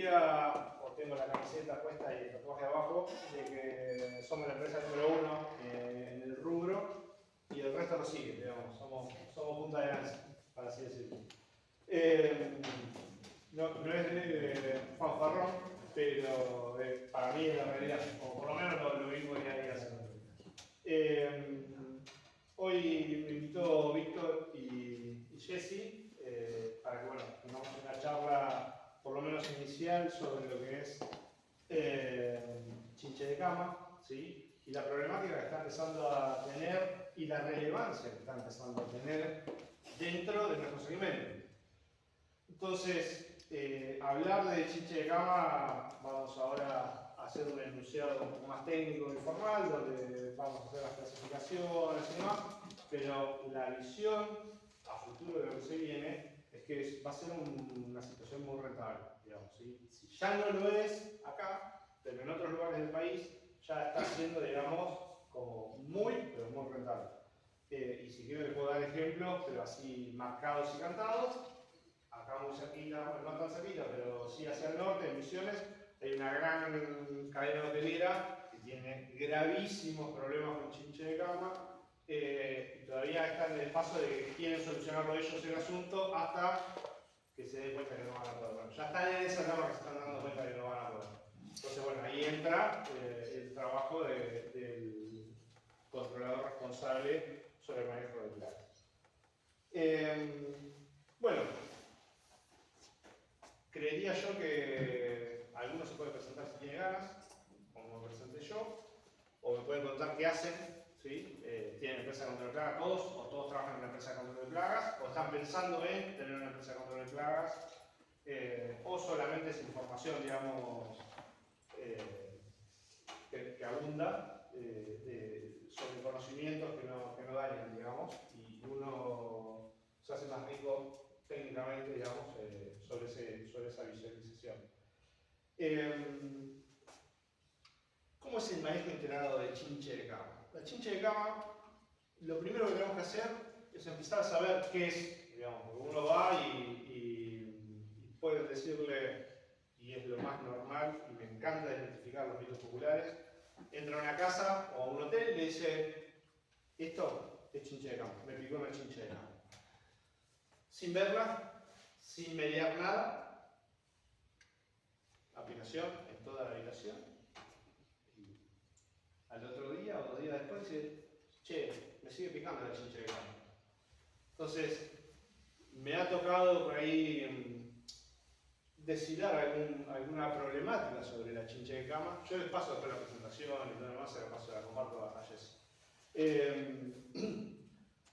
diría, o tengo la camiseta puesta y el tatuaje abajo, de que somos la empresa número 1 en el rubro y el resto lo sigue, digamos, somos punta de lanza, para así decirlo. No es fanfarrón, pero para mí es la realidad, o por lo menos lo mismo que hay que hacer. Hoy me invitó Víctor y Jessy para que tengamos una charla, por lo menos inicial, sobre lo que es chinche de cama, ¿sí? Y la problemática que está empezando a tener y la relevancia que está empezando a tener dentro de nuestro segmento. Entonces, hablar de chinche de cama, vamos ahora a hacer un enunciado un poco más técnico y formal, donde vamos a hacer las clasificaciones y demás, pero la visión a futuro de lo que se viene es que va a ser una situación muy rentable, digamos, ¿sí? Si ya no lo es acá, pero en otros lugares del país ya está siendo, digamos, como pero muy rentable. Y si quiero les puedo dar ejemplos, pero así marcados y cantados. Acá muy cerquita, bueno, no tan cerquita, pero sí hacia el norte, en Misiones, hay una gran cadena hotelera que tiene gravísimos problemas con chinche de cama y todavía están en el paso de que quieren solucionarlo ellos el asunto hasta que se den cuenta que no van a poder. Bueno, ya están en esa etapa que se están dando cuenta que no van a poder. Entonces, ahí entra el trabajo del controlador responsable sobre el manejo de plagas. Creería yo que alguno se puede presentar si tiene ganas, como me presenté yo, o me pueden contar qué hacen, ¿sí? ¿Tienen empresa de control de plagas todos, o todos trabajan en una empresa de control de plagas, o están pensando en tener una empresa de control de plagas, o solamente es información, digamos, que abunda sobre conocimientos que no dañan, digamos, y uno se hace más rico técnicamente, digamos, sobre esa visualización. ¿Cómo es el manejo integrado de chinche de cama? La chinche de cama, lo primero que tenemos que hacer es empezar a saber qué es, digamos, porque uno va y puede decirle, y es lo más normal, y me encanta identificar los mitos populares, entra a una casa o a un hotel y le dice, esto es chinche de cama, me picó una chinche de cama. Sin verla, sin mediar nada, aplicación en toda la habitación. Y al otro día o 2 días después dice, che, me sigue picando la chinche de cama. Entonces, me ha tocado por ahí deshilar alguna problemática sobre la chinche de cama. Yo les paso después la presentación y todo lo demás, se la paso, la comparto a Jessy.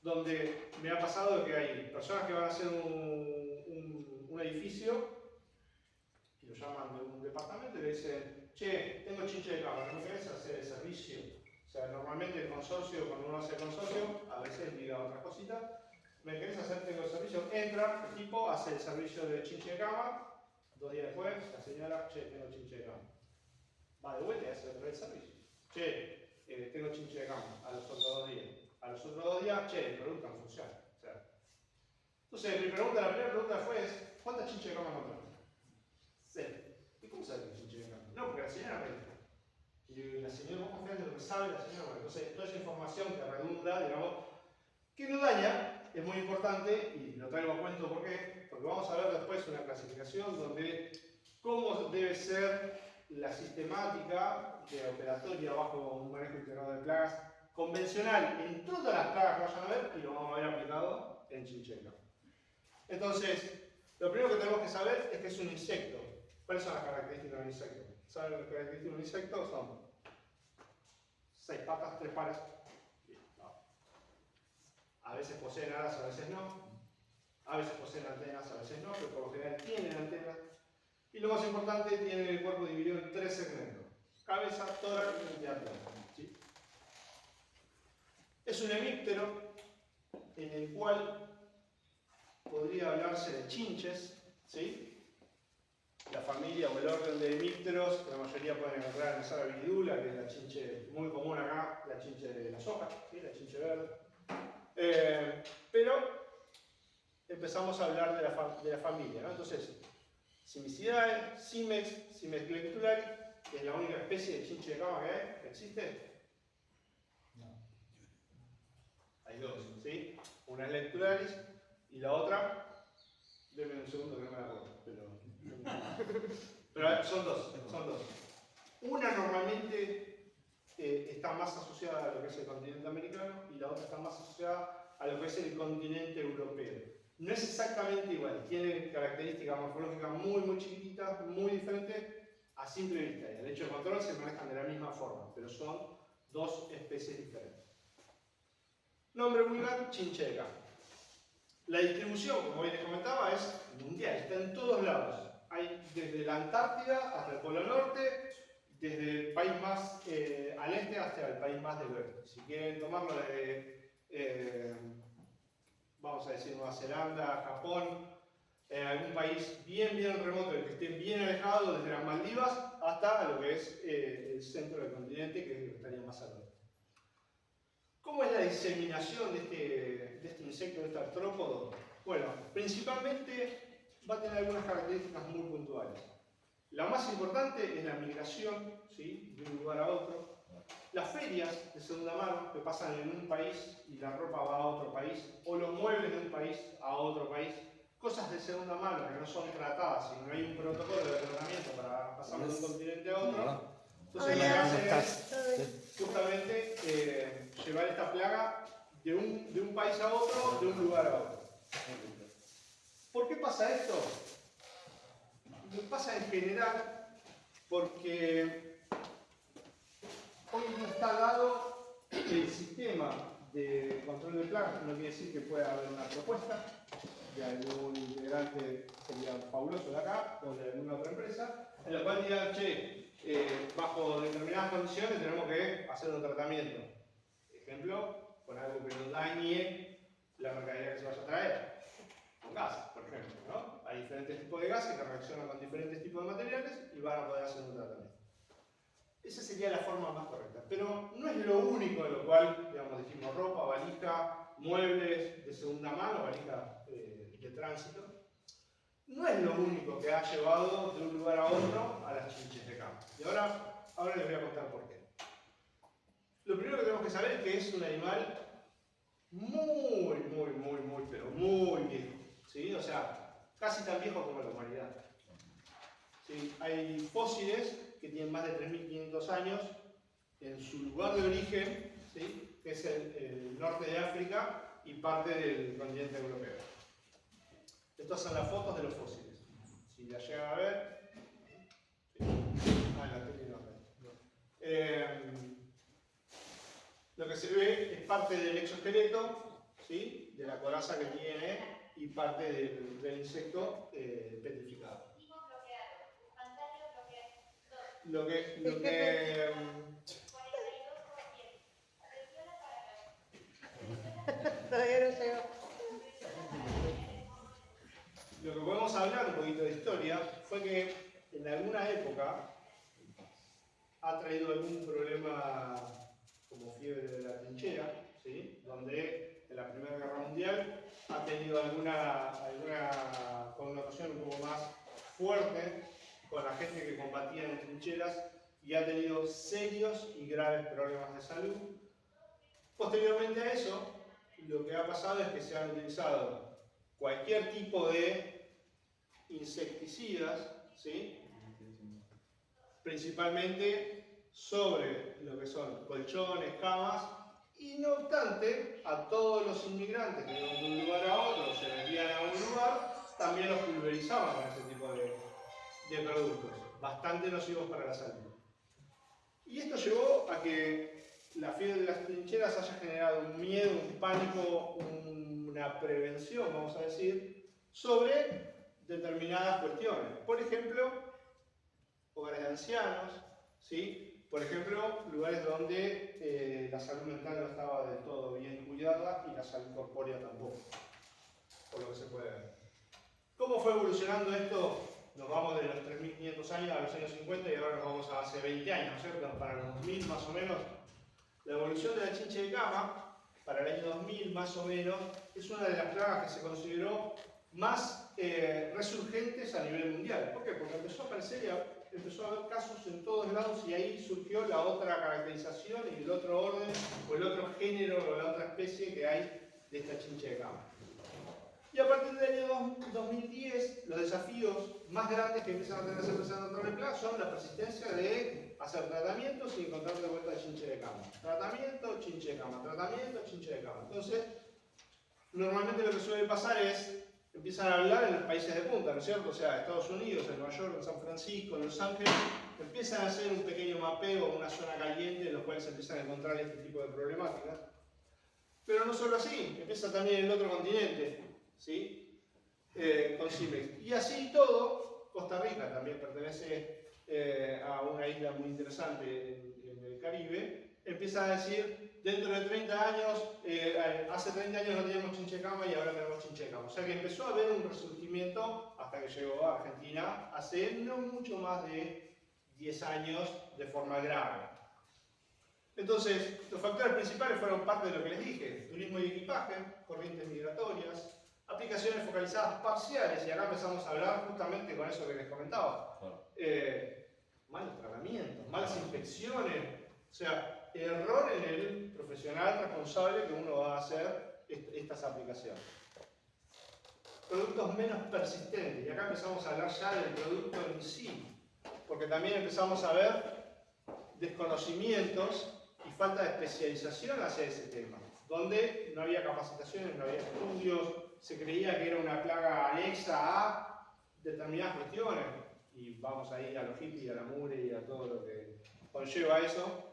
Donde me ha pasado que hay personas que van a hacer un edificio y lo llaman de un departamento y le dicen, che, tengo chinche de cama, ¿no querés hacer el servicio? O sea, normalmente el consorcio, cuando uno hace el consorcio, a veces diga otras cositas, ¿me querés hacer? Tengo el servicio, entra, el tipo hace el servicio de chinche de cama, 2 días después, la señora, che, tengo chinche de cama. Va de vuelta y hace otra vez el servicio. Che, tengo chinche de cama, a los otros 2 días. A los otros 2 días, che, el producto no funciona. O sea, entonces, la primera pregunta fue, ¿cuántas chinches de cama encontraste? 0. ¿Y cómo sabes que es chinche de cama? No, porque la señora me dijo. Y la señora, ¿vos confías en lo que sabe la señora? Bueno, entonces, toda esa información que redunda, digamos, que no daña, es muy importante, y lo traigo a cuento ¿por qué? Porque vamos a ver después una clasificación donde cómo debe ser la sistemática de operatoria bajo un manejo integrado de plagas convencional en todas las plagas que vayan a ver y lo vamos a ver aplicado en chinche de cama. Entonces, lo primero que tenemos que saber es que es un insecto. ¿Cuáles son las características de un insecto? ¿Saben las características de un insecto? Son 6 patas, 3 pares. A veces poseen alas, a veces no. A veces poseen antenas, a veces no, pero por lo general tienen antenas. Y lo más importante, tienen el cuerpo dividido en 3 segmentos. Cabeza, tórax y abdomen. ¿Sí? Es un hemíptero en el cual podría hablarse de chinches, ¿sí? La familia o el orden de hemípteros, la mayoría pueden encontrar en la saga Viridula, que es la chinche muy común acá, la chinche de la soja, ¿sí? La chinche verde. Pero empezamos a hablar de la familia, ¿no? Entonces, Simicidades, Cimex lectularis, que es la única especie de chinche de cama que hay, que existe. Hay dos, ¿sí? Una es lectularis y la otra, denme un segundo que no me la acuerdo, pero son dos. Una normalmente está más asociada a lo que es el continente americano y la otra está más asociada a lo que es el continente europeo. No es exactamente igual, tiene características morfológicas muy chiquititas, muy diferentes a simple vista. Y el hecho de control se manejan de la misma forma, pero son dos especies diferentes. Nombre vulgar, chinche de cama. La distribución, como bien les comentaba, es mundial, está en todos lados. Hay desde la Antártida hasta el Polo Norte, desde el país más al este hasta el país más del oeste. Si quieren tomarlo desde, vamos a decir, Nueva Zelanda, Japón, algún país bien remoto, el que esté bien alejado, desde las Maldivas hasta lo que es el centro del continente, que es el que estaría más al norte. ¿Cómo es la diseminación de este insecto, de este artrópodo? Bueno, principalmente va a tener algunas características muy puntuales. La más importante es la migración, ¿sí?, de un lugar a otro. Las ferias de segunda mano que pasan en un país y la ropa va a otro país, o los muebles de un país a otro país, cosas de segunda mano que no son tratadas, sino no hay un protocolo de tratamiento para pasar de un continente a otro. Entonces lo que hacen es justamente llevar esta plaga de un país a otro, de un lugar a otro. ¿Por qué pasa esto? Pasa en general porque hoy no está dado el sistema de control de plagas, no quiere decir que pueda haber una propuesta de algún integrante, sería fabuloso de acá, o de alguna otra empresa, en la cual digan, che, bajo determinadas condiciones tenemos que hacer un tratamiento. Ejemplo, con algo que no dañe la mercadería que se vaya a traer. Con gas, por ejemplo, ¿no? Hay diferentes tipos de gases que reaccionan con diferentes tipos de materiales y van a poder hacer un tratamiento. Esa sería la forma más correcta. Pero no es lo único de lo cual, digamos, dijimos ropa, valija, muebles de segunda mano, valija de tránsito. No es lo único que ha llevado de un lugar a otro a las chinches de cama. Y ahora les voy a contar por qué. Lo primero que tenemos que saber es que es un animal pero muy viejo. ¿Sí? O sea, casi tan viejo como la humanidad. ¿Sí? Hay fósiles que tienen más de 3.500 años en su lugar de origen, ¿sí?, que es el norte de África y parte del continente europeo. Estas son las fotos de los fósiles. Si las llegan a ver. ¿Sí? La tele no. Lo que se ve es parte del exoesqueleto, ¿sí?, de la coraza que tiene y parte del insecto petrificado. Lo que podemos hablar un poquito de historia fue que en alguna época ha traído algún problema como fiebre de la trinchera, ¿sí?, donde en la Primera Guerra Mundial ha tenido alguna connotación un poco más fuerte con la gente que combatía en trincheras y ha tenido serios y graves problemas de salud. Posteriormente a eso, lo que ha pasado es que se han utilizado cualquier tipo de insecticidas, ¿sí?, principalmente sobre lo que son colchones, camas, y no obstante, a todos los inmigrantes que iban de un lugar a otro, se metían a un lugar, también los pulverizaban con ese tipo de productos, bastante nocivos para la salud. Y esto llevó a que la fiebre de las trincheras haya generado un miedo, un pánico, una prevención, vamos a decir, sobre determinadas cuestiones. Por ejemplo, hogares de ancianos, ¿sí?, por ejemplo, lugares donde la salud mental no estaba del todo bien cuidada y la salud corpórea tampoco, por lo que se puede ver. ¿Cómo fue evolucionando esto? Nos vamos de los 3.500 años a los años 50 y ahora nos vamos a hace 20 años, ¿no es cierto? Para los 2000 más o menos. La evolución de la chinche de cama, para el año 2000 más o menos, es una de las plagas que se consideró más resurgentes a nivel mundial. ¿Por qué? Porque empezó a aparecer y empezó a haber casos en todos lados y ahí surgió la otra caracterización y el otro orden o el otro género o la otra especie que hay de esta chinche de cama. Y a partir del año 2010, los desafíos más grandes que empiezan a tener las empresas de control de plaga son la persistencia de hacer tratamientos y encontrar de vuelta chinche de cama. Tratamiento, chinche de cama, tratamiento, chinche de cama. Entonces, normalmente lo que suele pasar es, empiezan a hablar en los países de punta, ¿no es cierto? O sea, Estados Unidos, en Nueva York, en San Francisco, en Los Ángeles, empiezan a hacer un pequeño mapeo, una zona caliente en los cuales se empiezan a encontrar este tipo de problemáticas. Pero no solo así, empieza también en el otro continente, ¿sí? Con CIMEX. Y así todo, Costa Rica también pertenece a una isla muy interesante en el Caribe, empieza a decir, dentro de 30 años, hace 30 años no teníamos chinche de cama y ahora tenemos chinche de cama. O sea que empezó a haber un resurgimiento hasta que llegó a Argentina hace no mucho más de 10 años de forma grave. Entonces, los factores principales fueron parte de lo que les dije: turismo y equipaje, corrientes migratorias, aplicaciones focalizadas parciales, y acá empezamos a hablar justamente con eso que les comentaba. Malos tratamientos, malas inspecciones, o sea, error en el profesional responsable que uno va a hacer estas aplicaciones. Productos menos persistentes, y acá empezamos a hablar ya del producto en sí, porque también empezamos a ver desconocimientos y falta de especialización hacia ese tema, donde no había capacitaciones, no había estudios, se creía que era una plaga anexa a determinadas cuestiones, y vamos ahí a los hippies, a la mure y a todo lo que conlleva eso.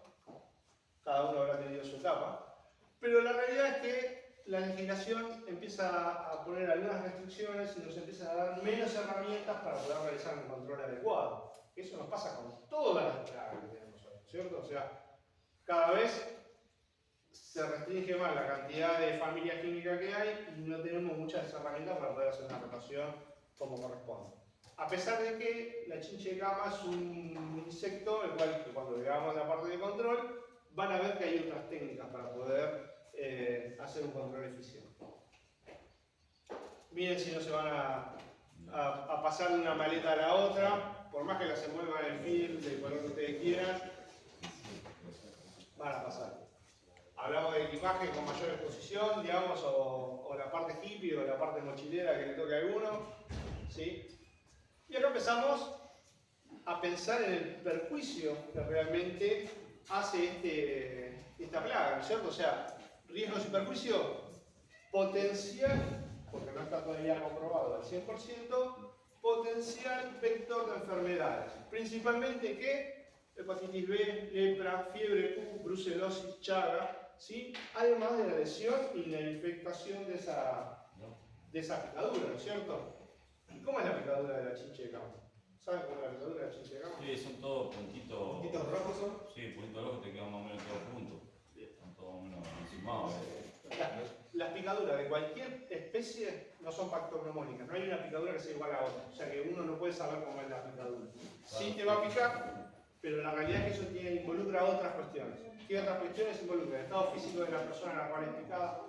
Cada uno habrá tenido su etapa, pero la realidad es que la legislación empieza a poner algunas restricciones y nos empieza a dar menos herramientas para poder realizar un control adecuado. Eso nos pasa con todas las plagas que tenemos hoy, ¿cierto? O sea, cada vez se restringe más la cantidad de familias químicas que hay y no tenemos muchas herramientas para poder hacer una rotación como corresponde. A pesar de que la chinche de cama es un insecto, el cual cuando llegamos a la parte de control, van a ver que hay otras técnicas para poder hacer un control eficiente. Miren si no se van a pasar de una maleta a la otra, por más que las se muevan en film, del color que ustedes quieran, van a pasar. Hablamos de equipaje con mayor exposición, digamos, o la parte hippie o la parte mochilera que le toque a alguno, ¿sí? Y ahora empezamos a pensar en el perjuicio que realmente hace esta plaga, ¿no es cierto? O sea, riesgos y perjuicio potencial, porque no está todavía comprobado al 100%, potencial vector de enfermedades. Principalmente, ¿qué? Hepatitis B, lepra, fiebre Q, brucelosis, chaga, ¿sí? Además de la lesión y la infectación de esa picadura, ¿no es cierto? ¿Y cómo es la picadura de la chinche de cama? ¿Saben cómo es la picadura de la chinche de cama? Sí, son todos puntitos. ¿Puntitos rojos son? Sí, puntitos rojos te quedan más o menos todos juntos. Están todos más o menos encimados. Las picaduras de cualquier especie no son pactognomónicas, no hay una picadura que sea igual a otra, o sea que uno no puede saber cómo es la picadura. Sí te va a picar, pero la realidad es que eso involucra otras cuestiones. ¿Qué otras cuestiones involucra? El estado físico de la persona a la cual es picada,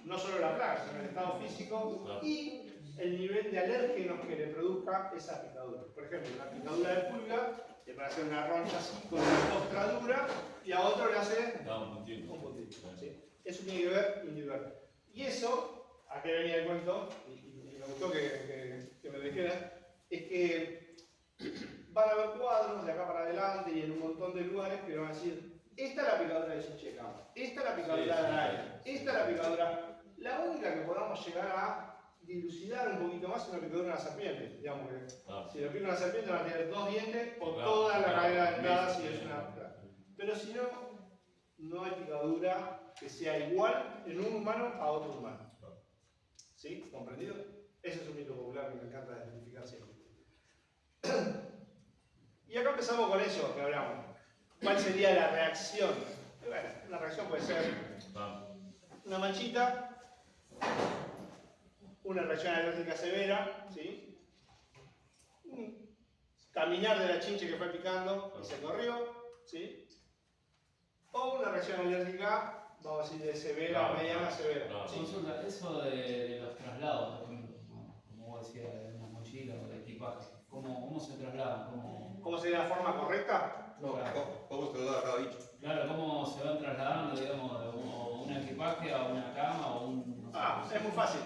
no solo la plaga, sino el estado físico y el nivel de alérgenos que le produzca esa picadura. Por ejemplo, una picadura de pulga le puede hacer una roncha así con una costra dura y a otro le hace un puntito. ¿Sí? Eso tiene que ver individual. Y eso, a qué venía el cuento, y me gustó que me lo dijera, es que van a haber cuadros de acá para adelante y en un montón de lugares que van a decir: esta es la picadura de chinche de cama, esta es la picadura de araña, esta es la picadura. La única que podamos llegar a dilucidar un poquito más es una picadura de una serpiente. Digamos que si le pica una serpiente van a tener 2 dientes o toda la cadena dentada si es una. Pero si no, no hay picadura que sea igual en un humano a otro humano. ¿Sí? ¿Comprendido? Ese es un mito popular que me encanta identificar siempre. Y acá empezamos con eso que hablamos. ¿Cuál sería la reacción? Y bueno, una reacción puede ser una manchita, una reacción alérgica severa, ¿sí? Caminar de la chinche que fue picando y se corrió, ¿sí? O una reacción alérgica, vamos a decir, de severa, mediana, severa. Consulta, eso de los traslados, por ejemplo, como vos decías, de una mochila o de equipaje. ¿Cómo se trasladan? ¿Cómo sería la forma correcta? ¿Cómo se traslada cada bicho? Claro, ¿cómo se van trasladando, digamos, de un equipaje a una cama o un... no sé, Ah, es muy fácil.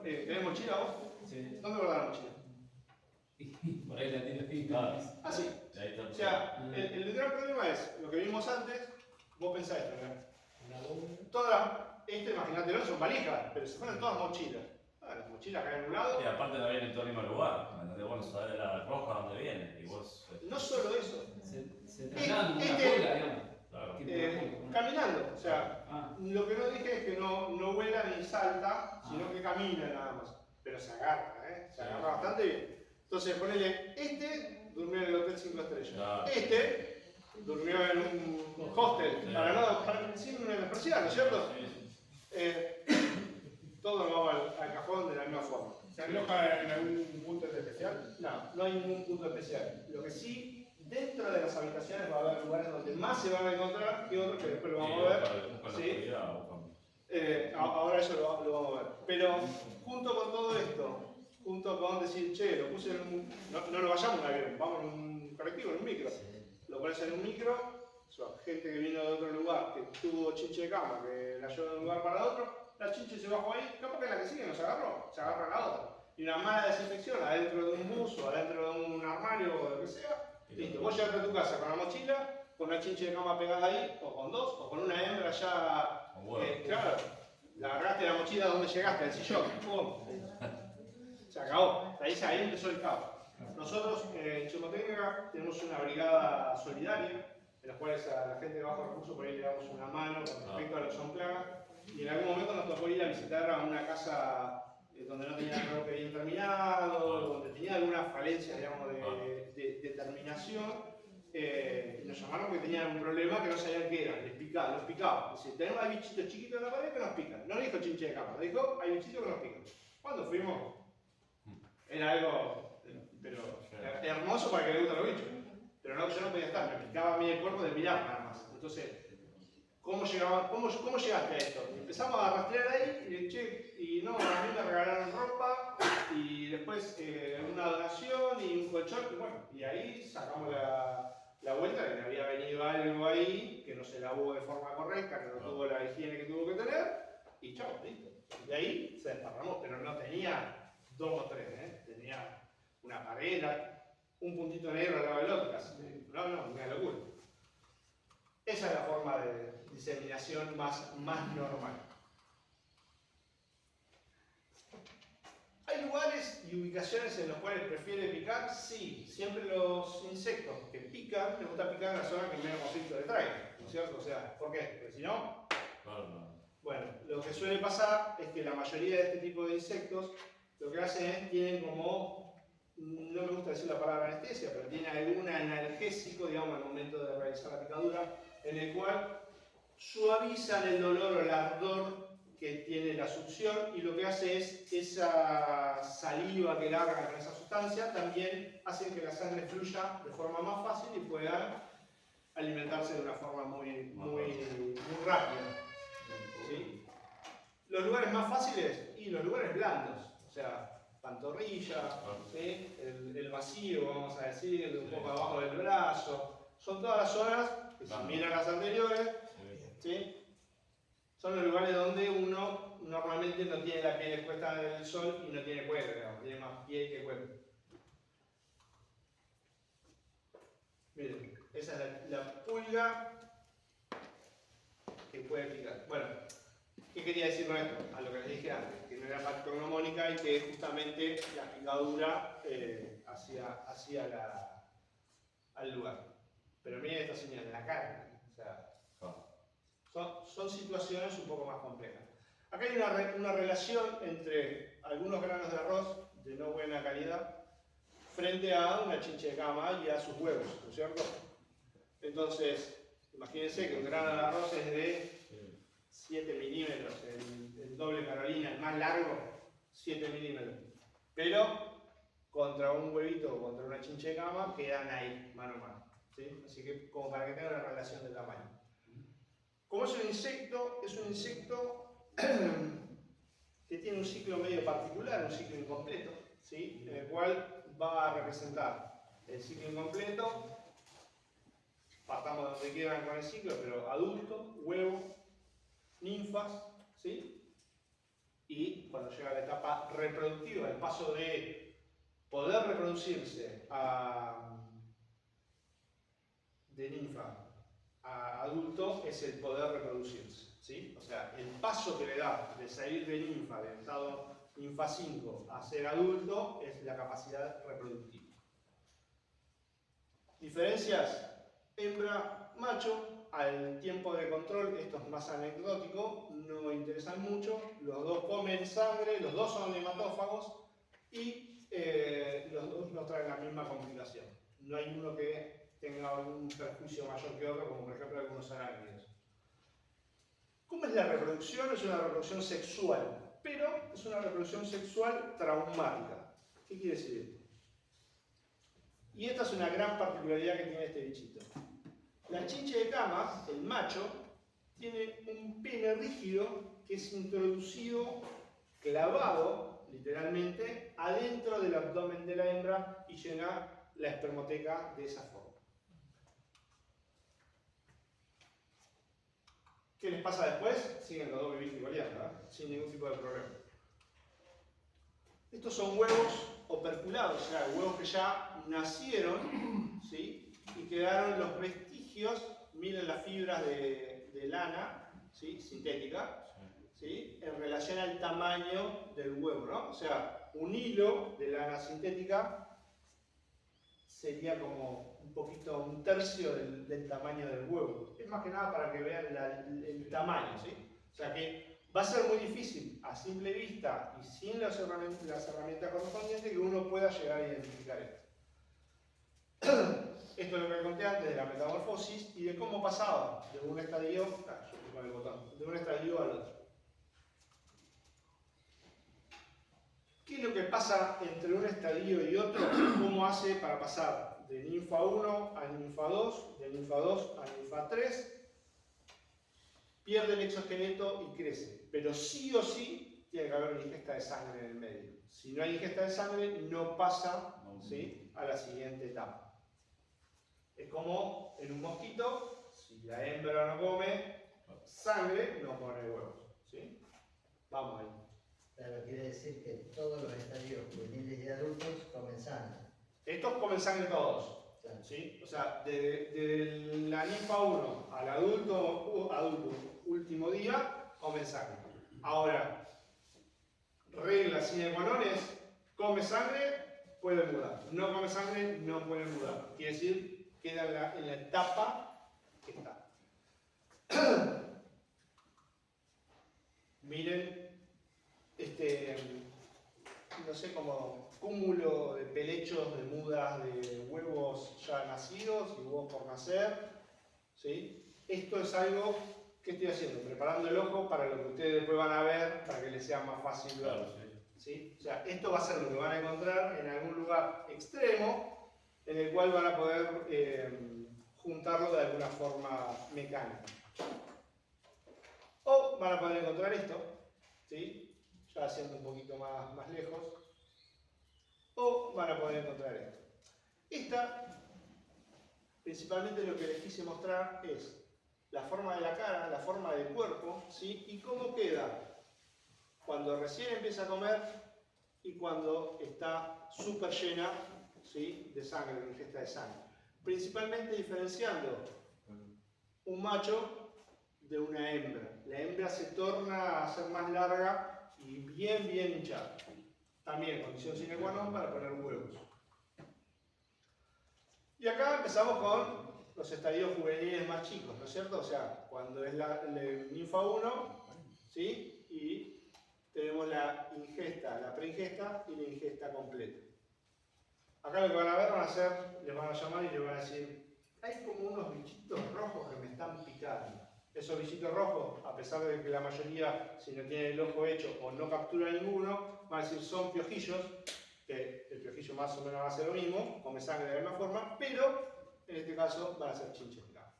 ¿Tenés mochila vos? Sí. ¿Dónde guardás la mochila? Por ahí la tiro así. Claro. Ah, sí. Ahí está. O sea, el gran problema es lo que vimos antes. Vos pensás esto, imagínate, no son valijas, pero se fueron todas mochilas. Las mochilas caen en un lado. Y aparte no viene en todo el mismo lugar. ¿Me entendés? Vos no sabés de la roja dónde viene. Y vos. No solo eso, Se trasladan como una pulga, digamos. Claro. Tipo una pulga, ¿no? caminando. O sea, Ah, lo que no dije es que no vuela ni salta, sino que camina nada más. Pero se agarra, se agarra bastante bien. Entonces, ponele, durmió en el Hotel 5 Estrellas. Claro. Durmió en un hostel, Sí. sin menospreciar, ¿no es cierto? Todo nos vamos al cajón de la misma forma. ¿Se aloja en algún punto especial? No hay ningún punto especial. Lo que sí, dentro de las habitaciones va a haber lugares donde más se van a encontrar que otros que después lo vamos a ver. Busca la ¿Sí? oscuridad, busca. Ahora eso lo vamos a ver. Pero junto con todo esto, junto con decir, che, lo puse en un... No lo vayamos en un avión, vamos en un colectivo, en un micro. Lo pones en un micro, gente que vino de otro lugar, que tuvo chinche de cama, que la llevó de un lugar para otro, la chinche se bajó ahí, capaz que la que sigue no se agarró, se agarra la otra. Y una mala desinfección adentro de un bus o adentro de un armario o lo que sea, listo. Vos llegaste a tu casa con la mochila, con una chinche de cama pegada ahí, o con dos, o con una hembra ya. Claro, la agarraste la mochila donde llegaste, al sillón, ¡pum! Se acabó, ahí empezó el caos. Nosotros en Chumotécnica tenemos una brigada solidaria, en la cual a la gente de bajo recursos por ahí le damos una mano con respecto a lo que son plagas. Y en algún momento nos tocó ir a visitar a una casa donde no tenía el roque bien terminado, donde tenía alguna falencia, digamos, de terminación. Nos llamaron porque tenían un problema que no sabían qué era, los picaba. Dice, tenemos hay bichitos chiquitos en la pared que nos pican. No dijo chinche de cama, dijo hay bichitos que nos pican. Cuando fuimos, era algo, pero hermoso para que le gusten los bichos. Pero no, yo no podía estar, me picaba a mí el cuerpo de mirar nada más. Entonces, ¿cómo llegaste a esto? Y empezamos a rastrear ahí y che, y no, a mí me regalaron ropa y después una donación y un colchón, y bueno, y ahí sacamos la vuelta de que había venido algo ahí que no se lavó de forma correcta, que no tuvo la higiene que tuvo que tener, y chao, listo. Y ahí se desparramó, pero no tenía 2 o 3, tenía una pared, un puntito negro al lado del otro, casi. No, una locura. Esa es la forma de diseminación más normal. ¿Hay lugares y ubicaciones en los cuales prefiere picar? Sí, siempre los insectos que pican, les gusta picar en la zona que menos conflicto le traiga, ¿no es cierto? O sea, ¿por qué? Porque si no, bueno, lo que suele pasar es que la mayoría de este tipo de insectos lo que hacen es, tienen como, no me gusta decir la palabra anestesia, pero tienen algún analgésico, digamos, al momento de realizar la picadura, en el cual suavizan el dolor o el ardor que tiene la succión, y lo que hace es esa saliva que larga con esa sustancia también hace que la sangre fluya de forma más fácil y pueda alimentarse de una forma muy rápida. ¿Sí? Los lugares más fáciles y los lugares blandos, o sea, pantorrilla, ¿sí? el vacío, vamos a decir, un poco abajo del brazo, son todas las zonas que si miran las anteriores, ¿sí? Son los lugares donde uno normalmente no tiene la piel expuesta del sol y no tiene cuero, digamos, tiene más piel que cuero. Miren, esa es la pulga que puede picar. Bueno, ¿qué quería decir con esto? A lo que les dije antes, que no era patognomónica y que justamente la picadura hacia al lugar. Pero miren esta señal, en la cara. O sea, son situaciones un poco más complejas. Acá hay una relación entre algunos granos de arroz de no buena calidad frente a una chinche de cama y a sus huevos, ¿no es cierto? Entonces, imagínense que un grano de arroz es de 7 milímetros, el doble Carolina, el más largo, 7 milímetros. Pero contra un huevito o contra una chinche de cama quedan ahí, mano a mano. ¿Sí? Así que como para que tenga una relación de tamaño. Como es un insecto que tiene un ciclo medio particular, un ciclo incompleto, ¿sí? En el cual va a representar el ciclo incompleto. Partamos de donde quieran con el ciclo, pero adulto, huevo, ninfas, ¿sí? Y cuando llega la etapa reproductiva, el paso de poder reproducirse de ninfa a adulto es el poder reproducirse, ¿sí? O sea, el paso que le da de salir de ninfa, del estado ninfa 5 a ser adulto, es la capacidad reproductiva. Diferencias: hembra, macho. Al tiempo de control, esto es más anecdótico, no interesan mucho. Los dos comen sangre, los dos son hematófagos y los dos nos traen la misma complicación. No hay uno que tenga algún perjuicio mayor que otro, como por ejemplo algunos arácnidos. ¿Cómo es la reproducción? Es una reproducción sexual, pero es una reproducción sexual traumática. ¿Qué quiere decir esto? Y esta es una gran particularidad que tiene este bichito. La chinche de cama, el macho, tiene un pene rígido que es introducido, clavado, literalmente, adentro del abdomen de la hembra y llena la espermoteca de esa forma. ¿Qué les pasa después? Siguen los dos viviendo y coleando, ¿eh? Sin ningún tipo de problema. Estos son huevos operculados, o sea, huevos que ya nacieron, ¿sí? Y quedaron los vestigios. Miren las fibras de lana, ¿sí? Sintética, ¿sí? En relación al tamaño del huevo, ¿no? O sea, un hilo de lana sintética sería como un poquito, un tercio del tamaño del huevo. Es más que nada para que vean el tamaño, ¿sí? O sea que va a ser muy difícil a simple vista y sin las herramientas correspondientes que uno pueda llegar a identificar esto. Esto es lo que conté antes de la metamorfosis y de cómo pasaba de un estadio, de un estadio al otro. ¿Qué es lo que pasa entre un estadio y otro? ¿Cómo hace para pasar de ninfa 1 a ninfa 2, de ninfa 2 a ninfa 3? Pierde el exoesqueleto y crece, pero sí o sí tiene que haber una ingesta de sangre en el medio. Si no hay ingesta de sangre, no pasa, ¿sí?, a la siguiente etapa. Es como en un mosquito, si la hembra no come sangre, no pone huevos, ¿sí? Vamos ahí. Claro, quiere decir que todos los estadios juveniles y adultos comen sangre. Estos comen sangre todos, ¿sí? O sea, de la ninfa 1 al adulto último día, comen sangre. Ahora, reglas sine qua non es: come sangre, puede mudar. No come sangre, no puede mudar. Quiere decir, queda en la etapa que está. Miren, no sé, como cúmulo de pelechos, de mudas, de huevos ya nacidos y huevos por nacer, ¿sí? Esto es algo que estoy haciendo, preparando el ojo para lo que ustedes después van a ver, para que les sea más fácil verlo. Claro, sí. ¿Sí? O sea, esto va a ser lo que van a encontrar en algún lugar extremo en el cual van a poder juntarlo de alguna forma mecánica. O van a poder encontrar esto, ¿sí? Ya haciendo un poquito más lejos. O van a poder encontrar esto. Esta, principalmente lo que les quise mostrar es la forma de la cara, la forma del cuerpo, ¿sí? Y cómo queda cuando recién empieza a comer y cuando está súper llena, ¿sí?, de sangre, de ingesta de sangre. Principalmente diferenciando un macho de una hembra. La hembra se torna a ser más larga y bien hinchada. También condición sine qua non para poner huevos. Y acá empezamos con los estadios juveniles más chicos, ¿no es cierto? O sea, cuando es la ninfa 1, ¿sí? Y tenemos la ingesta, la preingesta y la ingesta completa. Acá lo que van a ver van a ser, les van a llamar y les van a decir: hay como unos bichitos rojos que me están picando. Esos bichitos rojos, a pesar de que la mayoría, si no tienen el ojo hecho o no captura ninguno, van a decir son piojillos, que el piojillo más o menos va a ser lo mismo, come sangre de la misma forma, pero en este caso van a ser chinches de cama.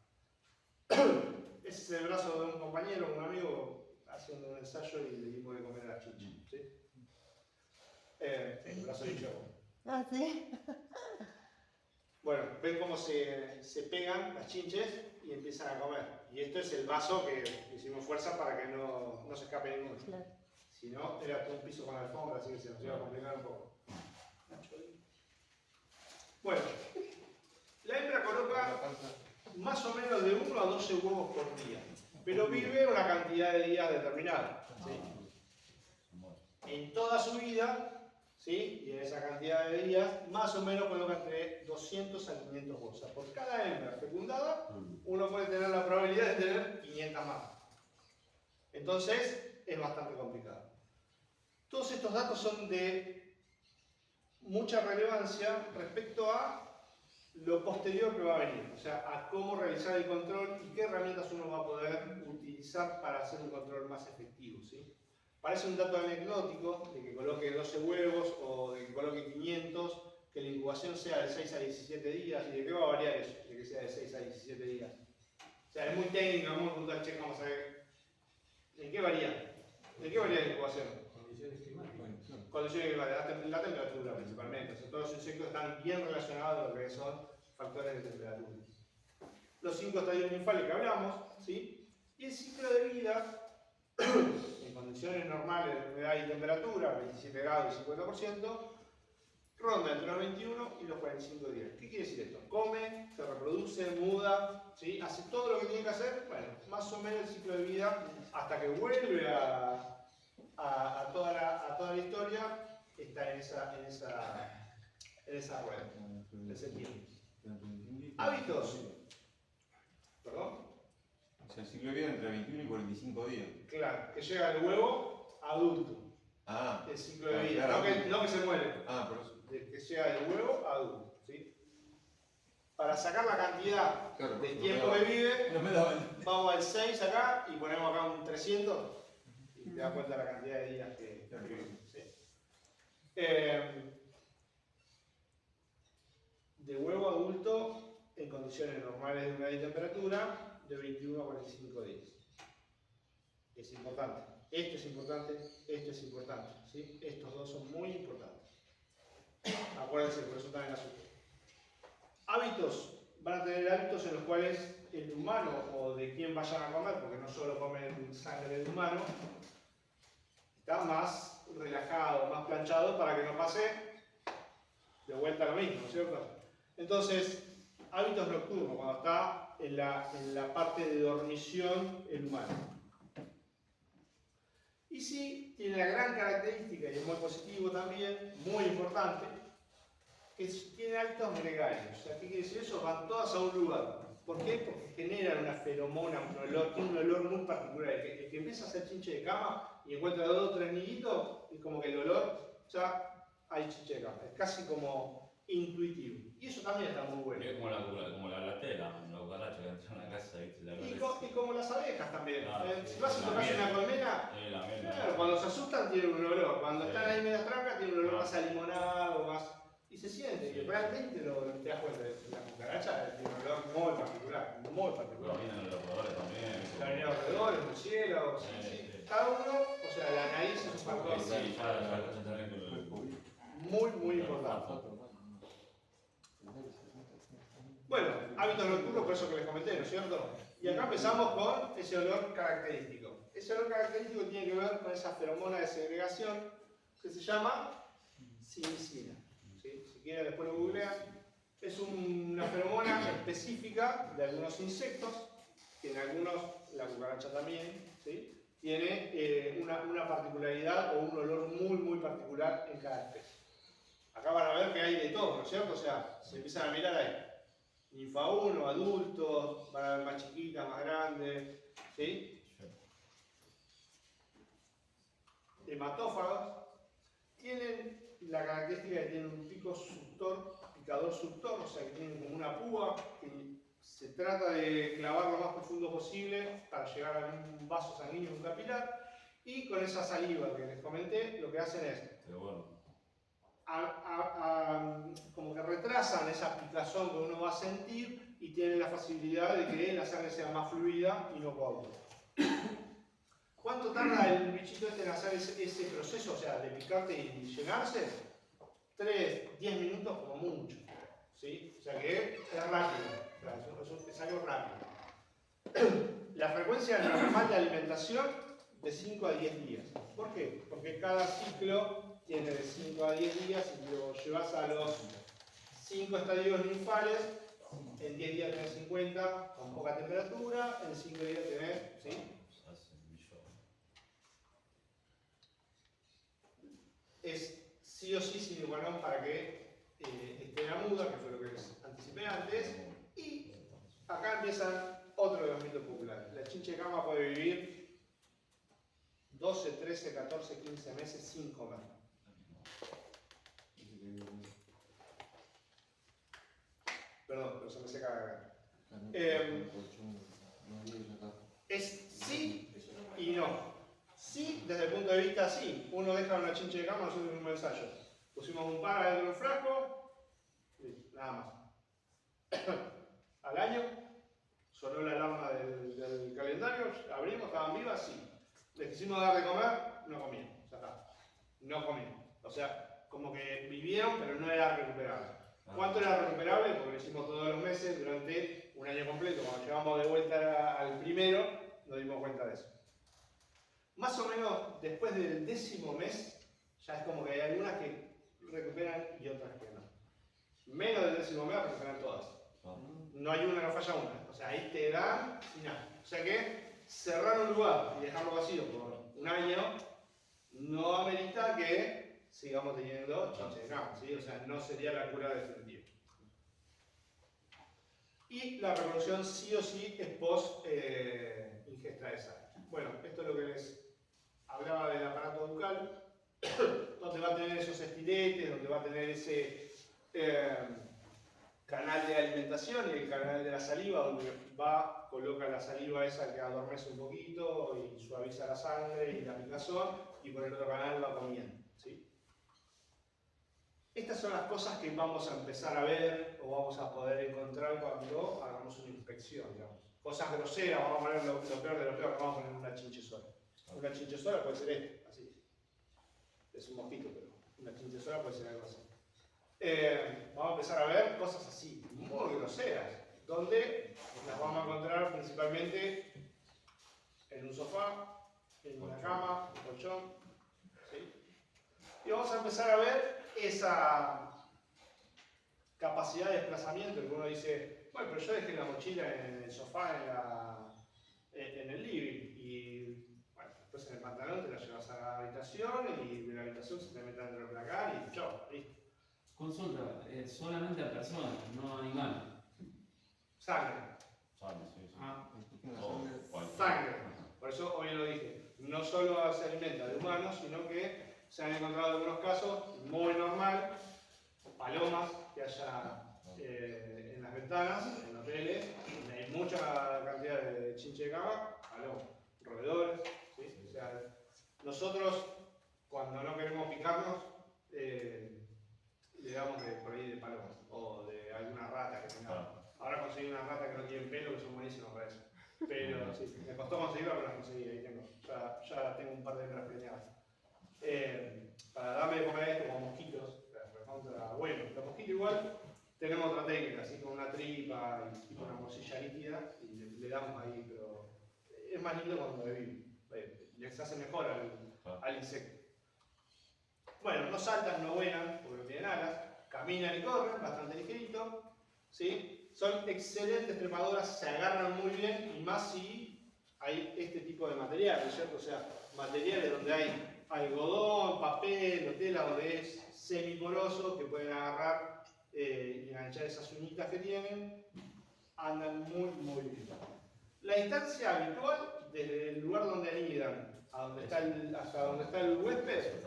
Ese es el brazo de un compañero, un amigo, haciendo un ensayo y le dimos de comer a la chinche, ¿sí? Sí, el brazo derecho. Ah, sí. Bueno, ven cómo se pegan las chinches y empiezan a comer. Y esto es el vaso que hicimos fuerza para que no se escape ninguno. Claro. Si no, era todo un piso con alfombra, así que se nos iba a complicar un poco. Bueno, la hembra coloca más o menos de 1 a 12 huevos por día, pero vive una cantidad de días determinada. ¿Sí? En toda su vida, ¿sí? Y en esa cantidad de días, más o menos coloca entre 200 a 500 huevos. O sea, por cada hembra fecundada, uno puede tener la probabilidad de tener 500 más. Entonces, es bastante complicado. Todos estos datos son de mucha relevancia respecto a lo posterior que va a venir, o sea, a cómo realizar el control y qué herramientas uno va a poder utilizar para hacer un control más efectivo, ¿sí? Parece un dato anecdótico de que coloque 12 huevos o de que coloque 500, que la incubación sea de 6 a 17 días, ¿y de qué va a variar eso? De que sea de 6 a 17 días. O sea, es muy técnico, vamos a preguntar, che, vamos a ver, ¿en qué varía? ¿De qué varía la incubación? Condiciones climáticas. Condiciones climáticas, la temperatura principalmente. O sea, todos los insectos están bien relacionados a lo que son factores de temperatura. Los 5 estadios ninfales que hablamos, ¿sí? Y el ciclo de vida, en condiciones normales de humedad y temperatura, 27 grados y 50%, ronda entre los 21 y los 45 días. ¿Qué quiere decir esto? Come, se reproduce, muda, ¿sí? Hace todo lo que tiene que hacer, bueno, más o menos el ciclo de vida, hasta que vuelve a toda la historia, está en esa rueda, en ese tiempo. Hábitos. ¿Perdón? O sea, el ciclo de vida entre 21 y 45 días. Claro, que llega el huevo adulto. Ah, El ciclo de vida, claro. no que se muere. Ah, por eso. De que llega del huevo adulto. ¿Sí? Para sacar la cantidad Claro, de por tiempo que vive, No me daban. vamos al 6 acá y ponemos acá un 300 y te das cuenta de la cantidad de días que vive. ¿Sí? De huevo adulto en condiciones normales de humedad y temperatura de 21 a 45 días. Es importante. Esto es importante, esto es importante. ¿Sí? Estos dos son muy importantes. Acuérdense, por eso están en azul. Hábitos. Van a tener hábitos en los cuales el humano o de quien vayan a comer, porque no solo comen sangre de humano, está más relajado, más planchado para que no pase de vuelta a lo mismo, ¿no es cierto? Entonces, hábitos nocturnos, cuando está en la parte de dormición el humano. Y sí, tiene la gran característica, y es muy positivo también, muy importante, que tiene hábitos gregarios. O sea, ¿qué quiere decir eso? Van todas a un lugar. ¿Por qué? Porque generan una feromona, un olor, tiene un olor muy particular. El que empieza a hacer chinche de cama y encuentra 2 o 3 niditos, es como que el olor, ya hay chinche de cama. Es casi como intuitivo. Y eso también está muy bueno. Es como la tela, la cucaracha que entra en la casa, ¿viste? Y como las abejas también. Claro, Si vas a la tocar miel. una colmena, La miel. claro, cuando se asustan tienen un olor. Cuando Sí. están ahí medio trancas tienen un olor Ah. más a limonado, más... Y se siente, Sí. y realmente te das cuenta de la cucaracha tiene un olor muy particular, muy particular. Lo vienen los roedores también. La avenida alrededor, el murciélago, sí, Sí, sí. sí. Cada uno, o sea, la nariz es un factor Sí, ya también con el muy, muy importante. Bueno, hábitos nocturnos, por eso que les comenté, ¿no es cierto? Y acá empezamos con ese olor característico. Ese olor característico tiene que ver con esa feromona de segregación que se llama silicina. ¿Sí? Si quieren después lo googlean. Es una feromona específica de algunos insectos, que en algunos, la cucaracha también, ¿sí? Tiene una particularidad o un olor muy, muy particular en cada especie. Acá van a ver que hay de todo, ¿no es cierto? O sea, se empiezan a mirar ahí. Ninfa 1, adultos, van a ver más chiquitas, más grandes, ¿sí? Hematófagas tienen la característica de que tienen un pico suctor, picador suctor, o sea que tienen como una púa que se trata de clavar lo más profundo posible para llegar a un vaso sanguíneo, un capilar, y con esa saliva que les comenté, lo que hacen es Pero bueno. como que retrasan esa picazón que uno va a sentir y tienen la facilidad de que la sangre sea más fluida y no coagula. ¿Cuánto tarda el bichito este en hacer ese proceso? O sea, de picarte y llenarse. 3, 10 minutos como mucho. ¿Sí? O sea que es rápido. O sea, eso es algo rápido. La frecuencia normal de alimentación de 5 a 10 días. ¿Por qué? Porque cada ciclo tiene de 5 a 10 días y lo llevas a los 5 estadios ninfales. En 10 días tenés 50 con poca temperatura, en 5 días tenés, ¿sí? Es sí o sí sine qua non para que esté en la muda, que fue lo que les anticipé antes. Y acá empiezan otro de los mitos populares. La chinche de cama puede vivir 12, 13, 14, 15 meses sin comer. Perdón, pero se me seca la garganta. Es sí y no. Sí, desde el punto de vista sí. Uno deja una chinche de cama, nosotros hicimos un ensayo. Pusimos un par dentro de un frasco, nada más. Al año, sonó la alarma del calendario, abrimos, estaban vivas, sí. Les quisimos dar de comer, no comían, ya está. No comían. O sea, como que vivieron, pero no era recuperable. ¿Cuánto era recuperable? Porque lo hicimos todos los meses durante un año completo. Cuando llegamos de vuelta al primero, nos dimos cuenta de eso. Más o menos después del 10º mes, ya es como que hay algunas que recuperan y otras que no. Menos del 10º mes recuperan todas. No hay una, no falla una. O sea, ahí te dan y nada. O sea que cerrar un lugar y dejarlo vacío por un año no amerita que sigamos teniendo chinche de cama, ¿sí? O sea, no sería la cura definitiva. Y la reproducción sí o sí es post ingesta de sal. Bueno, esto es lo que les hablaba del aparato bucal, donde va a tener esos estiletes, donde va a tener ese canal de alimentación y el canal de la saliva, donde va, coloca la saliva esa que adormece un poquito y suaviza la sangre y la picazón, y por el otro canal va comiendo, ¿sí? Estas son las cosas que vamos a empezar a ver o vamos a poder encontrar cuando hagamos una inspección, digamos. Cosas groseras, vamos a poner lo peor de lo peor, vamos a poner una chinchezuela. Una chinchezuela puede ser esto, así. Es un mosquito, pero una chinchezuela puede ser algo así. Vamos a empezar a ver cosas así, muy groseras, donde las vamos a encontrar principalmente en un sofá, en una cama, un colchón, ¿sí? Y vamos a empezar a ver esa capacidad de desplazamiento, que uno dice, bueno, pero yo dejé la mochila en el sofá, en el living, y bueno, después en el pantalón te la llevas a la habitación, y de la habitación se te mete dentro del placar, y chao, listo. Consulta, solamente a personas, no a animales. Sangre. Sangre, sí, sí. Ah, Sangre. Por eso hoy lo dije. No solo se alimenta de humanos, sino que se han encontrado algunos casos muy normal, palomas que haya en las ventanas, en hoteles, donde hay mucha cantidad de chinche de cama, palomas, roedores, ¿sí? O sea, nosotros cuando no queremos picarnos, le damos por ahí de palomas o de alguna rata que tengamos. Ahora conseguí una rata que no tiene pelo, que son buenísimas para eso. Pero sí, me costó conseguirla, pero las conseguí, ahí tengo. Ya tengo un par de hembras preñadas. Para darme de comer a esto como mosquitos, bueno, los mosquitos igual tenemos otra técnica, así con una tripa y con una morcilla líquida, y le damos ahí, pero es más lindo cuando reviven. Les hace mejor al insecto. Bueno, no saltan, no vuelan, porque no tienen alas, caminan y corren, bastante ligerito, ¿sí? Son excelentes trepadoras, se agarran muy bien, y más si hay este tipo de materiales, ¿cierto? O sea, materiales donde hay algodón, papel o tela, donde es semiporoso, que pueden agarrar y enganchar esas uñitas que tienen, andan muy, muy bien. La distancia habitual, desde el lugar donde anidan hasta donde está el huésped,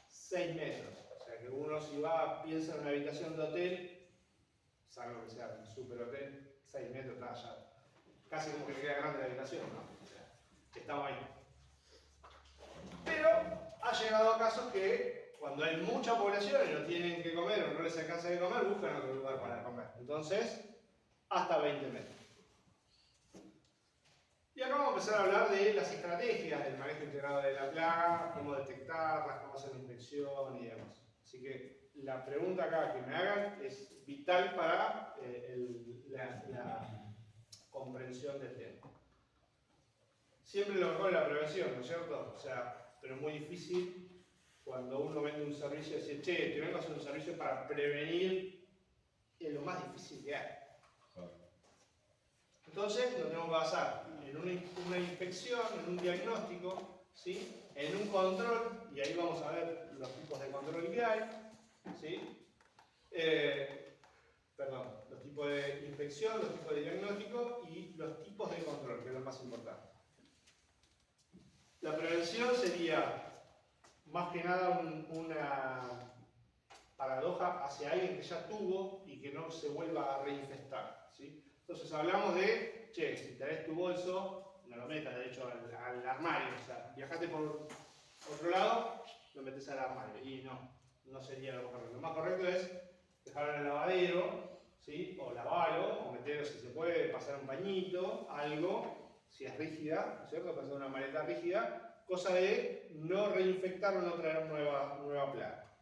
6 metros. O sea que uno si piensa en una habitación de hotel, salvo que sea un super hotel, 6 metros está allá. Casi como que le queda grande la habitación, ¿no? O sea, estamos ahí. Pero ha llegado a casos que cuando hay mucha población y no tienen que comer o no les alcanza de comer, buscan otro lugar para comer. Entonces, hasta 20 metros. Y acá vamos a empezar a hablar de las estrategias del manejo integrado de la plaga, cómo detectarlas, cómo hacer la inspección y demás. Así que la pregunta acá que me hagan es vital para la comprensión del tema. Siempre lo mejor es la prevención, ¿no es cierto? O sea, pero es muy difícil cuando uno vende un servicio y dice, che, te vengo a hacer un servicio para prevenir, es lo más difícil que hay. Entonces, nos tenemos que basar en una inspección, en un diagnóstico, ¿sí? En un control, y ahí vamos a ver los tipos de control que hay, ¿sí? Los tipos de inspección, los tipos de diagnóstico y los tipos de control, que es lo más importante. La prevención sería, más que nada, una paradoja hacia alguien que ya tuvo y que no se vuelva a reinfestar, ¿sí? Entonces hablamos de, che, si traes tu bolso, no lo metas de hecho al armario, o sea, viajaste por otro lado, lo metes al armario, y no sería lo correcto. Lo más correcto es dejarlo en el lavadero, ¿sí? O lavarlo, o meterlo si se puede, pasar un pañito, algo, si es rígida, ¿no es cierto? Pasar una maleta rígida, cosa de no reinfectarlo, no traer nueva plaga.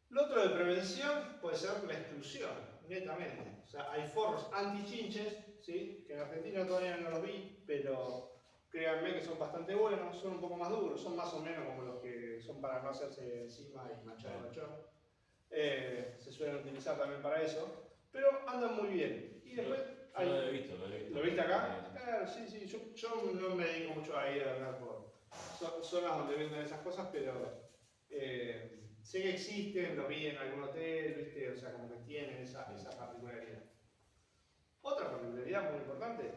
Lo otro de prevención puede ser la exclusión, netamente. O sea, hay forros antichinches, ¿sí? Que en Argentina todavía no los vi, pero créanme que son bastante buenos, son un poco más duros, son más o menos como los que son para no hacerse encima y manchar el machón. Se suelen utilizar también para eso, pero andan muy bien. Y después Yo lo he visto. ¿Lo viste acá? Claro, sí, yo no me dedico mucho a ir a hablar por zonas donde venden esas cosas, pero sé que existen, lo vi en algún hotel, ¿viste? O sea, como que tienen esa particularidad. Otra particularidad muy importante,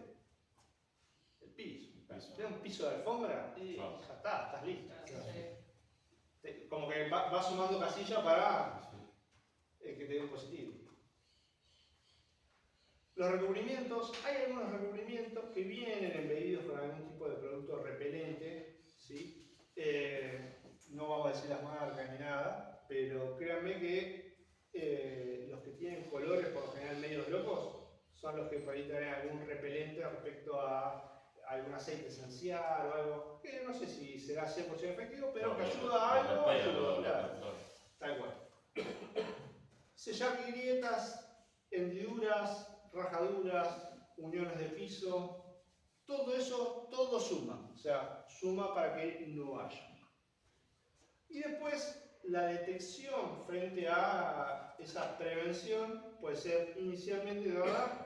el piso. Tienes un piso de alfombra y ya está, estás listo. Como que va sumando casilla para que te dé un positivo. Los recubrimientos, hay algunos recubrimientos que vienen embedidos con algún tipo de producto repelente, ¿sí? No vamos a decir las marcas ni nada, pero créanme que los que tienen colores por lo general medios locos son los que por ahí traen algún repelente respecto a algún aceite esencial o algo, que no sé si será 100% efectivo, pero que ayuda a algo, ayuda. Tal cual. Sellar grietas, hendiduras, rajaduras, uniones de piso, todo eso, todo suma, o sea, suma para que no haya. Y después, la detección frente a esa prevención puede ser inicialmente, de verdad,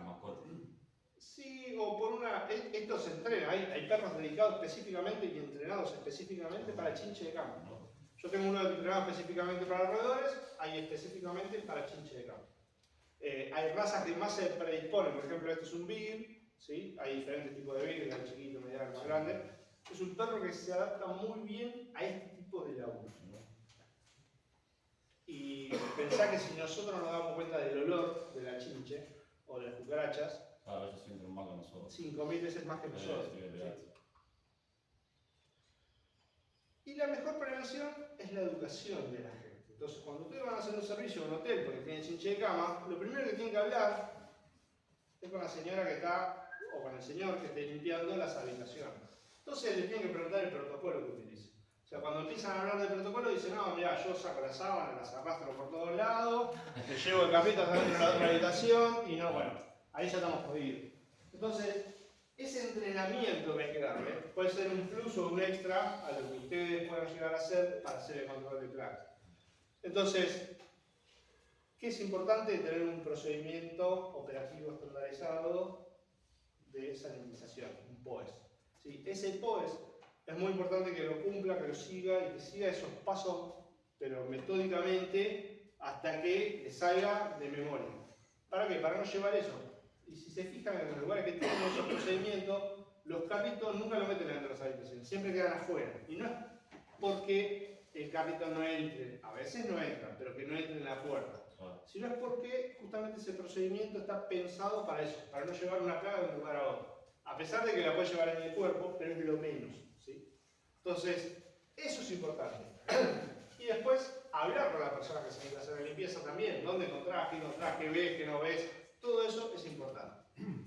sí, o por esto se entrena, hay perros dedicados específicamente y entrenados específicamente para chinche de campo. Yo tengo uno entrenado específicamente para roedores, hay específicamente para chinche de campo. Hay razas que más se predisponen, por ejemplo, este es un beagle, ¿sí? Hay diferentes tipos de beagle, hay chiquito, mediano, más grande. Es un perro que se adapta muy bien a este tipo de laburo. Y pensá que si nosotros nos damos cuenta del olor de la chinche o de las cucarachas, Claro, ellos sienten más que nosotros. 5000 veces más que nosotros. Sí. Y la mejor prevención es la educación de la gente. Entonces, cuando ustedes van a hacer un servicio en un hotel porque tienen chinche de cama, lo primero que tienen que hablar es con la señora que está, o con el señor que esté limpiando las habitaciones. Entonces, les tienen que preguntar el protocolo que utilicen. O sea, cuando empiezan a hablar del protocolo, dicen, no, mira, yo saco las sábanas, las arrastro por todos lados, te llevo el carrito hasta dentro de la otra habitación, y no, bueno, ahí ya estamos jodidos. Entonces, ese entrenamiento que hay que darle puede ser un plus o un extra a lo que ustedes puedan llegar a hacer para hacer el control de plagas. Entonces, ¿qué es importante? Tener un procedimiento operativo estandarizado de sanitización, un POES. ¿Sí? Ese POES es muy importante que lo cumpla, que lo siga y que siga esos pasos, pero metódicamente, hasta que le salga de memoria. ¿Para qué? Para no llevar eso. Y si se fijan en los lugares que tienen esos procedimientos, los carritos nunca lo meten dentro de las habitaciones, siempre quedan afuera. Y no es porque el carrito no entre, a veces no entran, pero que no entren en la puerta. Sino es porque justamente ese procedimiento está pensado para eso, para no llevar una plaga de un lugar a otro. A pesar de que la puede llevar en el cuerpo, pero es lo menos. ¿Sí? Entonces, eso es importante. Y después, hablar con la persona que se necesita hacer la limpieza también. ¿Dónde encontrás? ¿Qué ves? ¿Qué no ves? Todo eso es importante.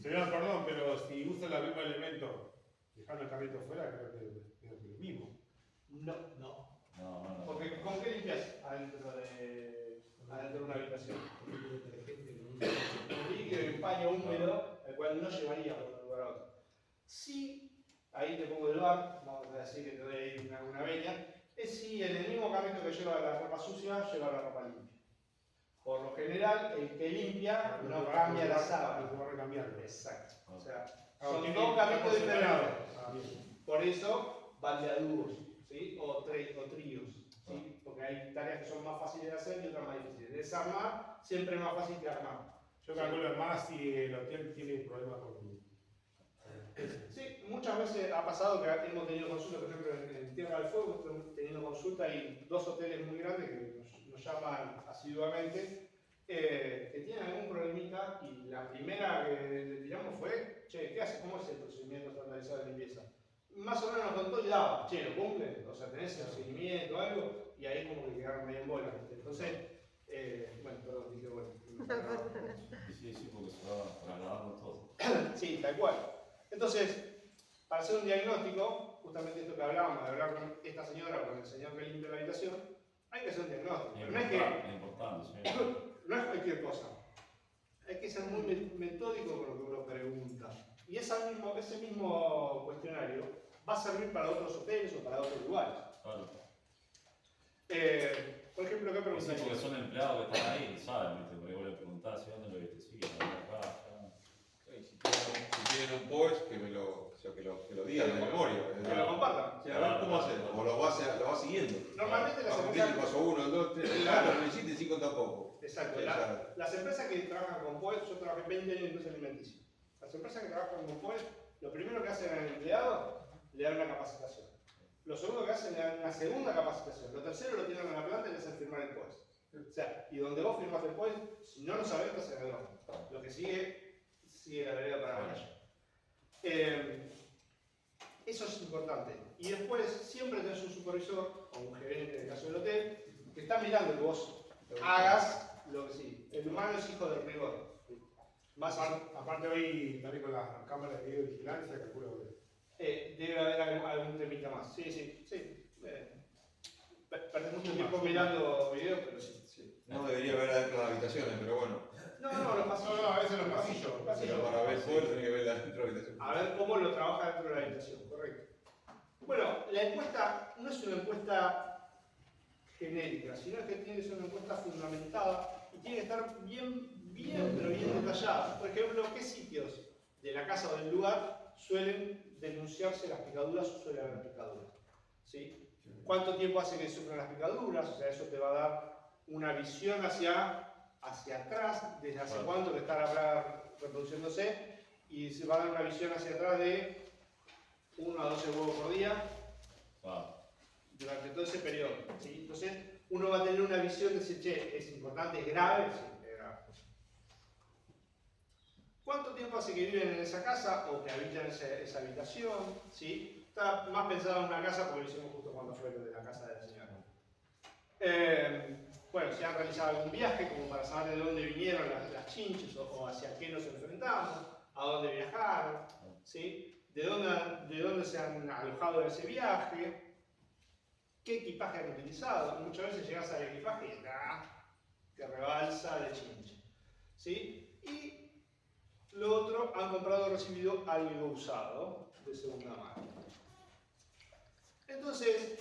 Señor, perdón, pero si usa la elemento, dejando el carrito afuera, creo que es lo mismo. No, No. porque ¿con qué limpias adentro de una habitación? Un líquido y un paño húmedo, el cual no llevaría de un lugar a otro. Sí, ahí te pongo el bar, vamos a decir que te doy ahí una veña, es si en el mismo carrito que lleva la ropa sucia, lleva la ropa limpia. Por lo general, el que limpia no cambia la sábana. No va a recambiarlo. Exacto. O sea, Claro, son tiene dos carritos por separado. diferentes. Ah, bien. Por eso van de a dúos, ¿sí? O tríos, ¿sí? Porque hay tareas que son más fáciles de hacer y otras más difíciles. Desarmar siempre es más fácil que armar. Yo calculo más si el hotel tiene problemas con. Sí, muchas veces ha pasado que hemos tenido consulta, por ejemplo, en Tierra del Fuego, hemos tenido consulta y dos hoteles muy grandes que nos llaman asiduamente, que tienen algún problemita y la primera que le tiramos fue, che, ¿qué hace? ¿Cómo es el procedimiento estandarizado de limpieza? Más o menos nos contó y daba, che, ¿lo cumple? O sea, ¿tenés el seguimiento o algo? Y ahí como que quedaron medio en bola. Entonces, bueno, perdón, dije bueno. Sí, porque se va trasladando todo. Sí, tal cual. Entonces, para hacer un diagnóstico, justamente esto que hablábamos, de hablar con esta señora o con el señor que limpia la habitación, hay que hacer un diagnóstico. Pero no es que Es importante, sí. no es cualquier cosa. Hay que ser muy metódico con lo que uno pregunta. Y ese mismo cuestionario va a servir para otros hoteles o para otros lugares. Claro. Por ejemplo, ¿qué Sí, pregunta? porque son empleados que están ahí, saben, ¿viste? Porque vos le preguntás, ¿sí? ¿Dónde lo viste? Sí, acá, allá. Y si tienen un post, que lo digan de memoria. Que lo compartan. Sí, a ver cómo hacer. O lo vas siguiendo. Normalmente las ¿Qué te empresas... pasó? 1, 2, 3, Claro. 4, lo hiciste 5 tampoco. Exacto. Sí, ya. Las empresas que trabajan con POES, yo trabajé 20 años en industria alimenticia. Las empresas que trabajan con POES, lo primero que hacen al empleado, le dan una capacitación. Lo segundo que hacen, le dan una segunda capacitación. Lo tercero lo tienen en la planta y le hacen firmar el POES. O sea, y donde vos firmas el POES, si no lo sabés, estás en el horno. Lo que sigue la vereda para la calle. Eso es importante. Y después siempre tenés un supervisor o un gerente, en el caso del hotel, que está mirando que vos hagas lo que sí. El humano es hijo del rigor. Más Aparte hoy también con las cámaras de videovigilancia, calculo que debe haber algún temita más. Sí. Perdés mucho tiempo mirando videos, pero sí. No debería haber adentro de las habitaciones, pero bueno. No, los pasillos. No, a veces los pasillos. Pero para ver todo, tenés que ver adentro de la habitación. A ver cómo lo trabaja dentro de la habitación, correcto. Bueno, la encuesta no es una encuesta genérica, sino que tiene que ser una encuesta fundamentada y tiene que estar bien detallada. Por ejemplo, ¿qué sitios de la casa o del lugar suelen denunciarse las picaduras o suele haber picaduras? ¿Sí? ¿Cuánto tiempo hace que sufren las picaduras? O sea, eso te va a dar una visión hacia atrás, desde hace cuánto que está la plaga reproduciéndose, y se va a dar una visión hacia atrás de 1 a 12 huevos por día durante todo ese periodo. ¿Sí? Entonces, uno va a tener una visión de decir, che, es importante, es grave, sí, es grave. ¿Cuánto tiempo hace que viven en esa casa o que habitan esa habitación? ¿Sí? Está más pensado en una casa porque lo hicimos justo cuando fue lo de la casa de la señora. Bueno, si han realizado algún viaje como para saber de dónde vinieron las chinches o hacia qué nos enfrentamos, a dónde viajaron, ¿sí? de dónde se han alojado en ese viaje, qué equipaje han utilizado. Muchas veces llegas al equipaje y te rebalsa de chinche. ¿Sí? Y lo otro, han comprado o recibido algo usado de segunda mano. Entonces,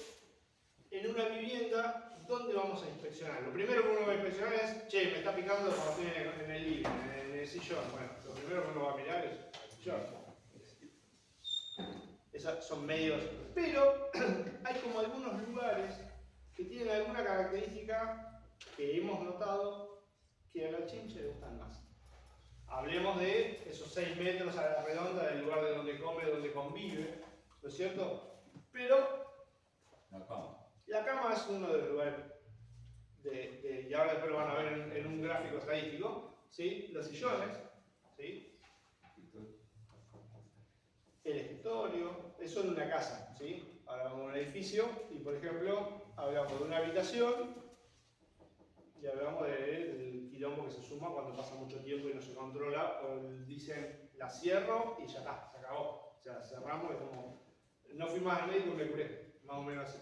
en una vivienda, ¿dónde vamos a inspeccionar? Lo primero que uno va a inspeccionar es, che, me está picando cuando estoy en el living, en el sillón. Bueno, lo primero que uno va a mirar es el sillón. Esos son medios. Pero hay como algunos lugares que tienen alguna característica que hemos notado que a la chinche le gustan más. Hablemos de esos 6 metros a la redonda del lugar de donde come, de donde convive, ¿no es cierto? Pero la cama es uno de los lugares, y ahora después lo van a ver en un gráfico estadístico, ¿sí? Los sillones, ¿sí? El escritorio, eso en una casa, ¿sí? Hablamos de un edificio y, por ejemplo, hablamos de una habitación y hablamos del quilombo que se suma cuando pasa mucho tiempo y no se controla, o dicen la cierro y ya está, se acabó. O sea, cerramos y como, no fui más al médico y me curé, más o menos así.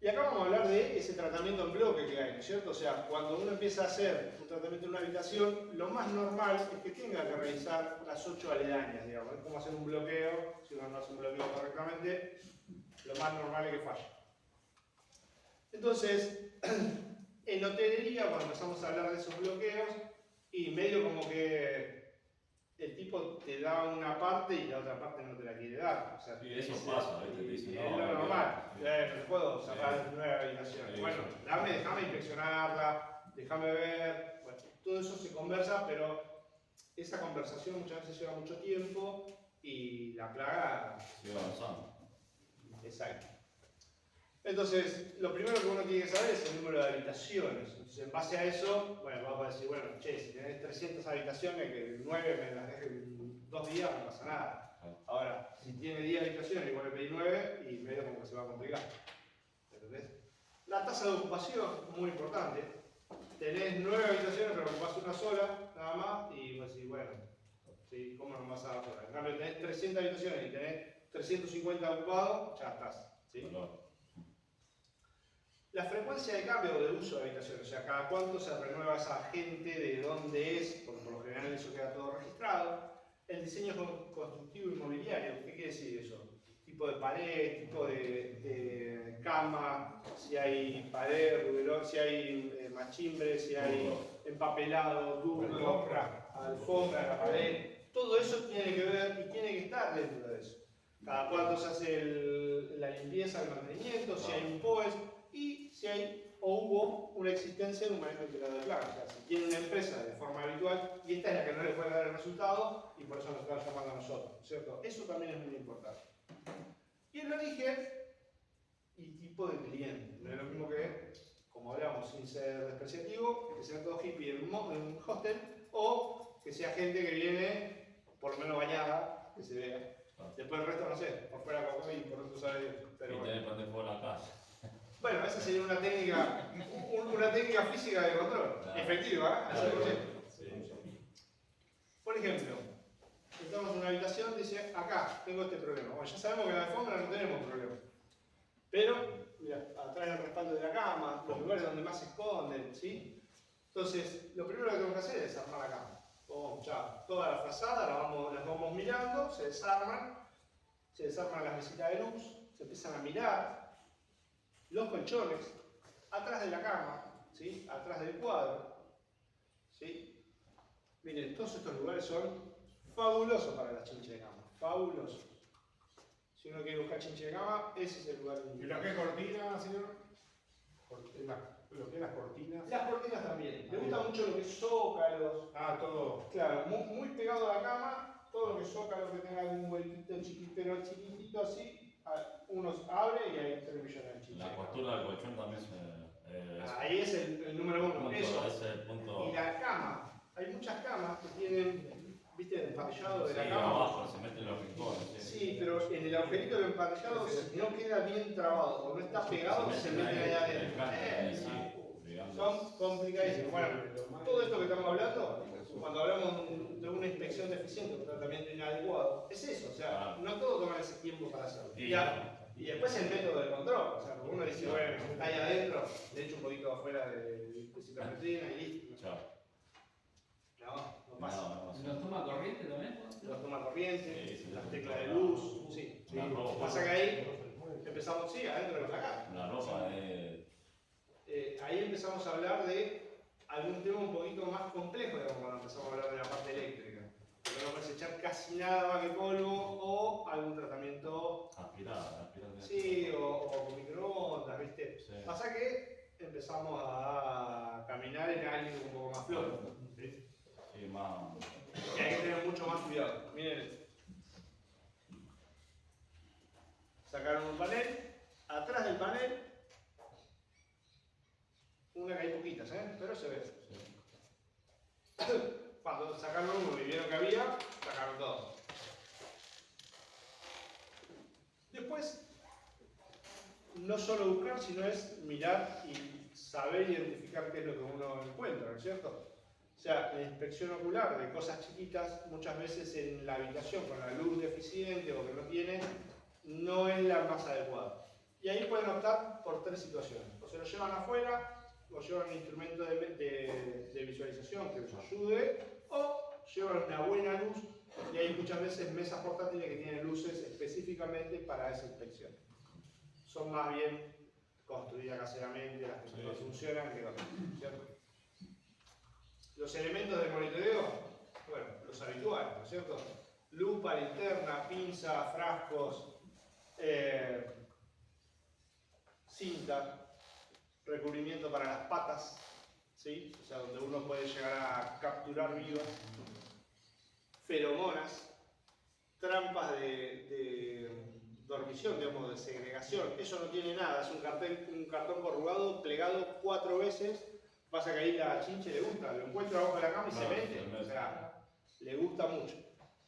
Y acá vamos a hablar de ese tratamiento en bloque que hay, ¿no es cierto? O sea, cuando uno empieza a hacer un tratamiento en una habitación, lo más normal es que tenga que revisar las 8 aledañas, digamos. Es como hacer un bloqueo, si uno no hace un bloqueo correctamente, lo más normal es que falle. Entonces, en hotelería, cuando empezamos a hablar de esos bloqueos, y medio como que el tipo te da una parte y la otra parte no te la quiere dar. O sea, Y eso pasa, ¿viste? Te dicen, es no, lo normal. sí. No puedo cerrar 9 habitaciones. Sí, Bueno, sí. déjame inspeccionarla, déjame ver. Bueno, todo eso se conversa, pero esa conversación muchas veces lleva mucho tiempo y la plaga. Sigue avanzando. Exacto. Entonces, lo primero que uno tiene que saber es el número de habitaciones. Entonces, en base a eso, bueno, vamos a decir, bueno, che, si tenés 300 habitaciones, que 9 me las dejes en 2 días, no pasa nada. Ahora, si tiene 10 habitaciones, igual le pedí 9 y medio como que se va a complicar. ¿Entendés? La tasa de ocupación, muy importante. Tenés 9 habitaciones, pero ocupás una sola, nada más, y vos decís, bueno, ¿sí? ¿Cómo no vas a dar sola? En cambio, tenés 300 habitaciones y tenés 350 ocupados, ya estás. ¿Sí? La frecuencia de cambio o de uso de habitaciones, o sea, cada cuánto se renueva esa gente, de dónde es, porque por lo general eso queda todo registrado. El diseño constructivo inmobiliario, ¿qué quiere decir eso? Tipo de pared, tipo de cama, si hay pared, rubelón, si hay machimbre, si hay empapelado, duro, alfombra, la pared. Todo eso tiene que ver y tiene que estar dentro de eso. Cada cuánto se hace la limpieza, el mantenimiento, si hay un POES y si hay o hubo una existencia de un manejo integrado de plagas. O sea, si tiene una empresa de forma habitual y esta es la que no le puede dar el resultado y por eso nos está llamando a nosotros, ¿cierto? Eso también es muy importante. Y el origen y tipo de cliente. No es lo mismo que, como hablamos, sin ser despreciativo, que sea todo hippie en un hostel o que sea gente que viene por lo menos bañada, que se vea. Después el resto, no sé, por fuera como y por dentro sabe Dios. Pero Y bueno. tenés prender fuego la casa. Bueno, esa sería una técnica física de control. Claro. Efectiva, ¿eh? Claro. 100%. Sí. Por ejemplo, entramos en una habitación, dice, acá tengo este problema. Bueno, ya sabemos que en la alfombra no tenemos problema. Pero, mira, atrás del respaldo de la cama, los lugares donde más se esconden, ¿sí? Entonces, lo primero que tenemos que hacer es armar la cama. Ya, toda la frazada las vamos mirando, se desarman las mesitas de luz, se empiezan a mirar los colchones, atrás de la cama, ¿sí? Atrás del cuadro, ¿sí? Miren, todos estos lugares son fabulosos para las chinches de cama, fabulosos. Si uno quiere buscar chinche de cama, ese es el lugar. ¿Y lo que es cortina, señor? Lo que es las cortinas. Las cortinas también. Le gusta mucho lo que es zócalos. Ah, todo. Claro, muy pegado a la cama, todo lo que es zócalo que tenga algún vueltito chiquitito así, uno abre y ahí está el millón de chinches. La costura del colchón también Ahí es el número uno. Eso. es el punto. Y la cama. Hay muchas camas que tienen, ¿viste? El emparrillado de la Sí, cama. abajo, se meten los rincones. Sí, pero en el agujerito del emparrillado no queda bien trabado, o no está pegado, se meten ahí adentro. Son complicadísimos. Bueno, todo esto que estamos hablando, cuando hablamos de una inspección deficiente, un tratamiento inadecuado, es eso, o sea, no todo toma ese tiempo para hacerlo. Y después el método de control, o sea, porque uno dice, bueno, está ahí adentro, le echo un poquito afuera de cipermetrina y listo. Chao. No pasa. ¿Nos toma corriente también? Los toma corriente, Sí, las teclas de luz, sí. La ropa. Pasa que ahí empezamos, sí, adentro de la placa. La ropa es. Ahí empezamos a hablar de algún tema un poquito más complejo, digamos, cuando empezamos a hablar de la parte eléctrica. Porque no puedes echar casi nada más que polvo o algún tratamiento, Aspirada. sí, o con microondas, ¿viste? Sí. Pasa que empezamos a caminar en alguien un poco más flojo, ¿sí? Sí, más. Y hay que tener mucho más cuidado. Miren, sacaron un panel, atrás del panel, una que hay poquitas, pero se ve. Cuando sacaron uno y vieron que había, sacaron dos. Después, no solo buscar, sino es mirar y saber identificar qué es lo que uno encuentra, ¿no es cierto? O sea, la inspección ocular de cosas chiquitas, muchas veces en la habitación con la luz deficiente o que no tiene, no es la más adecuada. Y ahí pueden optar por tres situaciones. O se lo llevan afuera, o llevan un instrumento de visualización que les ayude, o llevan una buena luz, y hay muchas veces mesas portátiles que tienen luces específicamente para esa inspección. Son más bien construidas caseramente, las que no funcionan que otras, ¿cierto? Los elementos del monitoreo, bueno, los habituales, ¿no es cierto? Lupa, linterna, pinza, frascos, cinta, recubrimiento para las patas, ¿sí? O sea, donde uno puede llegar a capturar vivas, feromonas, trampas de dormición, digamos, de segregación. Eso no tiene nada, es un cartón corrugado, plegado 4 veces. Pasa que ahí la chinche le gusta, lo encuentra abajo de la cama y se mete, o sea, le gusta mucho.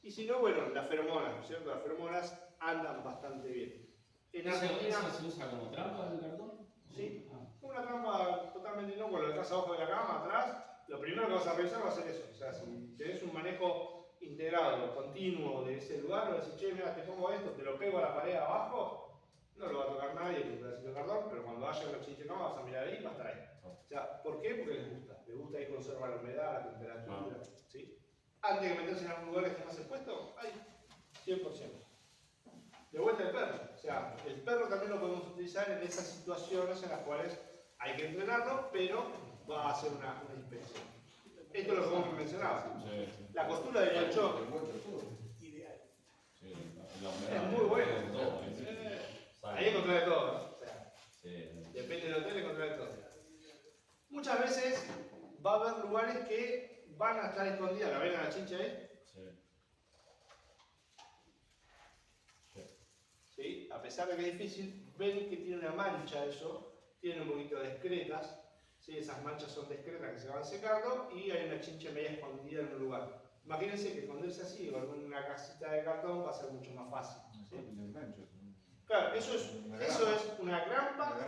Y si no, bueno, las feromonas, ¿no es cierto? Las feromonas andan bastante bien. En Argentina, ¿Eso se usa como trampa del cartón? sí, una trampa totalmente inocua, lo dejas abajo de la cama, atrás, lo primero que vas a revisar va a ser eso. O sea, si tenés un manejo integrado, continuo de ese lugar, o decís, che, mira, te pongo esto, te lo pego a la pared abajo, no lo va a tocar nadie, tu pedacito de cartón, pero cuando vaya a la chinche de cama vas a mirar ahí y va a estar ahí. O sea, ¿por qué? Porque les gusta ahí conservar la humedad, la temperatura, ¿sí? Antes de meterse en algún lugar que esté más expuesto, ahí, 100%. De vuelta el perro, o sea, el perro también lo podemos utilizar en esas situaciones en las cuales hay que entrenarlo, pero va a hacer una inspección. Esto es lo que hemos mencionado. Sí. La costura del colchón, Sí, la humedad. es muy buena. Todo, Ahí encontré de todo, ¿no? O sea, sí. depende del hotel, encontré de todo. Muchas veces va a haber lugares que van a estar escondidas, ¿la ven a la chincha ahí? Sí. ¿Sí? A pesar de que es difícil, ven que tiene una mancha eso, tiene un poquito de excretas, ¿sí? Esas manchas son discretas que se van secando y hay una chincha media escondida en un lugar. Imagínense que esconderse así con una casita de cartón va a ser mucho más fácil. ¿Sí? Claro, eso es una grampa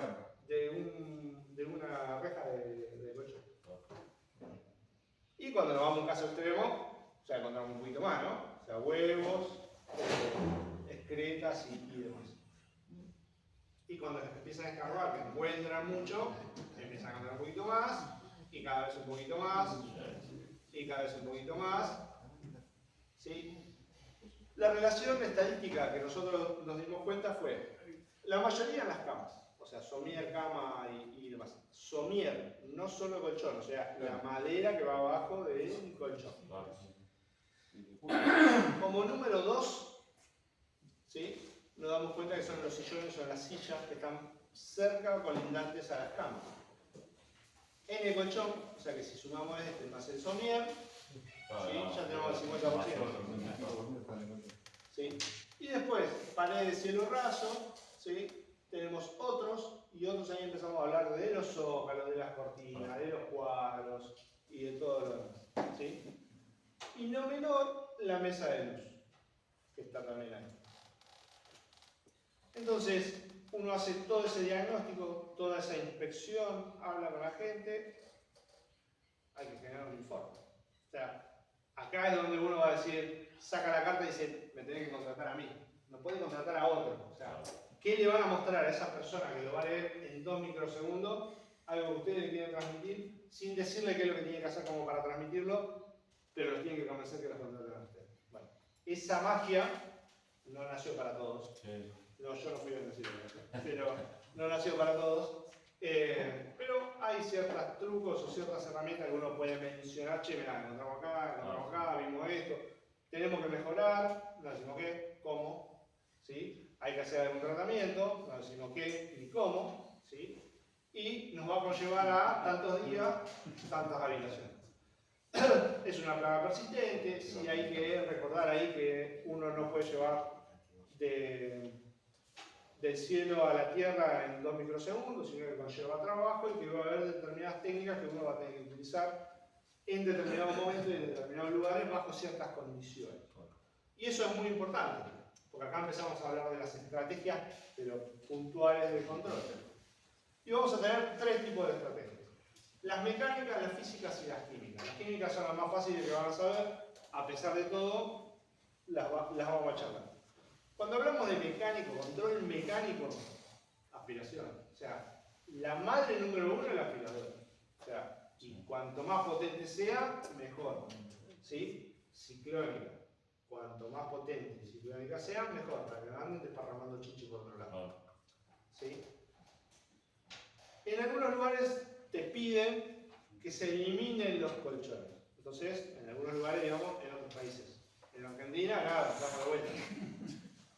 de una reja de colchón. Y cuando nos vamos a un caso extremo, ya encontramos un poquito más, ¿no? O sea, huevos, excretas y demás. Y cuando empiezan a escarbar, que encuentran mucho, empiezan a encontrar un poquito más, y cada vez un poquito más, y cada vez un poquito más. ¿Sí? La relación estadística que nosotros nos dimos cuenta fue, la mayoría en las camas, o sea, somier, cama y demás. Somier, no solo colchón, o sea, la madera que va abajo del colchón. Como número 2, ¿sí? Nos damos cuenta que son los sillones o las sillas que están cerca o colindantes a las camas. En el colchón, o sea que si sumamos este más el somier, ¿sí? Ya tenemos el 50%. ¿Sí? Y después, pared de cielo raso, ¿sí? Tenemos otros, y otros ahí empezamos a hablar de los zócalos, de las cortinas, de los cuadros y de todo lo demás. ¿Sí? Y no menor, la mesa de luz, que está también ahí. Entonces, uno hace todo ese diagnóstico, toda esa inspección, habla con la gente, hay que generar un informe. O sea, acá es donde uno va a decir, saca la carta y dice, me tenés que contratar a mí, no puede contratar a otro. O sea, ¿qué le van a mostrar a esa persona que lo va a leer en 2 microsegundos? Algo que ustedes quieren transmitir, sin decirle qué es lo que tiene que hacer como para transmitirlo, pero los tienen que convencer que los contraten a ustedes. Bueno, esa magia no nació para todos. Sí. No, yo no fui bendecido, pero no nació para todos. Pero hay ciertos trucos o ciertas herramientas que uno puede mencionar. Che, mirá, encontramos acá, vimos esto. Tenemos que mejorar, no decimos qué, cómo, ¿sí? Hay que hacer algún tratamiento, no decimos qué ni cómo, ¿sí? Y nos va a conllevar a tantos días, tantas habitaciones. Es una plaga persistente, sí hay que recordar ahí que uno no puede llevar del cielo a la tierra en 2 microsegundos, sino que conlleva trabajo y que va a haber determinadas técnicas que uno va a tener que utilizar en determinados momentos y en determinados lugares bajo ciertas condiciones. Y eso es muy importante, porque acá empezamos a hablar de las estrategias, pero puntuales de control. Y vamos a tener 3 tipos de estrategias. Las mecánicas, las físicas y las químicas. Las químicas son las más fáciles que van a saber, a pesar de todo, las vamos a charlar. Cuando hablamos de mecánico, control mecánico, aspiración. O sea, la madre número uno es la aspiradora. O sea, y cuanto más potente sea, mejor. ¿Sí? Ciclónica. Cuanto más potente y ciclónica sea, mejor. Para que no anden desparramando chichi por otro lado. ¿Sí? En algunos lugares te piden que se eliminen los colchones. Entonces, en algunos lugares, digamos, en otros países. En Argentina, nada, damos la vuelta.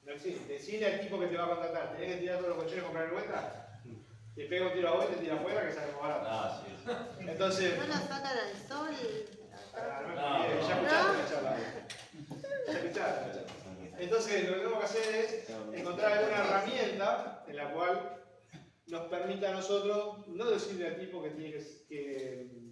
No existe. Decirle al tipo que te va a contratar, tenés que tirar todos los colchones y comprar vuelta. Te pega un tiro a vos y te tira afuera que sale más barato. Ah, sí. Entonces. No nos sacan al sol. Ya escuchaste la charla. Ya escuchaste la charla. Entonces, lo que tenemos que hacer es encontrar alguna herramienta en la cual nos permita a nosotros no decirle al tipo que tiene que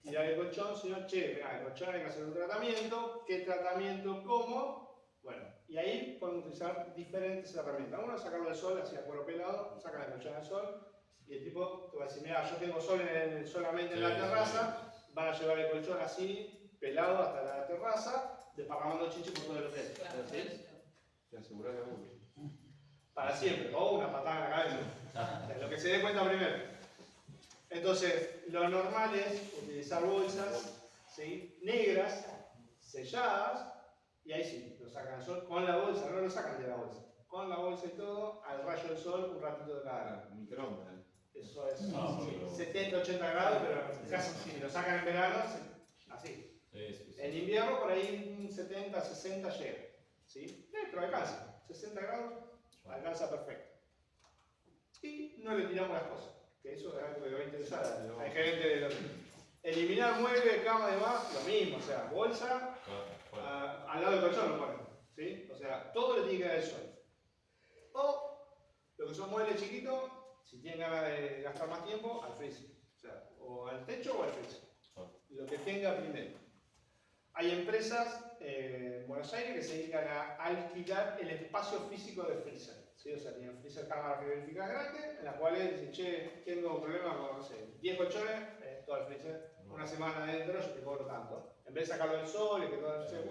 tirar el colchón, sino, che, mirá, el colchón hay que hacer un tratamiento. ¿Qué tratamiento? ¿Cómo? Bueno, y ahí podemos utilizar diferentes herramientas. Uno, sacarlo del sol, así a cuero pelado, sacan el colchón del sol, y el tipo te va a decir, mira, yo tengo sol solamente en la terraza, van a llevar el colchón así, pelado hasta la terraza, desparramando chichi por todo el hotel. ¿Sí? Te aseguras la boca. Para siempre, o una patada en la cabeza. O sea, lo que se dé cuenta primero. Entonces, lo normal es utilizar bolsas, ¿sí?, negras, selladas, y ahí sí, lo sacan al sol con la bolsa, no lo sacan de la bolsa. Con la bolsa y todo, al rayo del sol, un ratito de cada lado. Microondas. Eso es pero- 70, 80 grados, pero casi si lo sacan en verano, así. Sí. En invierno, por ahí un 70, 60 llega. ¿Sí? Pero alcanza. 60 grados, alcanza perfecto. Y no le tiramos las cosas, que eso es algo que va a interesar. Hay gente de los... Eliminar muebles, cama y demás, lo mismo, o sea, bolsa, al lado del colchón lo ponen. ¿Sí? O sea, todo le tiene que dar el sol. O, lo que son muebles chiquitos, si tienen ganas de gastar más tiempo, al freezer. O sea, o al techo o al freezer. Lo que tenga primero. Hay empresas en Buenos Aires que se dedican a alquilar el espacio físico del freezer. ¿Sí? O sea, tienen freezer cámaras frigoríficas grandes, en las cuales dicen, che, tengo un problema con, no sé, 10 colchones, todo el freezer, una semana adentro, yo te cobro tanto. En vez de sacarlo del sol y que todo se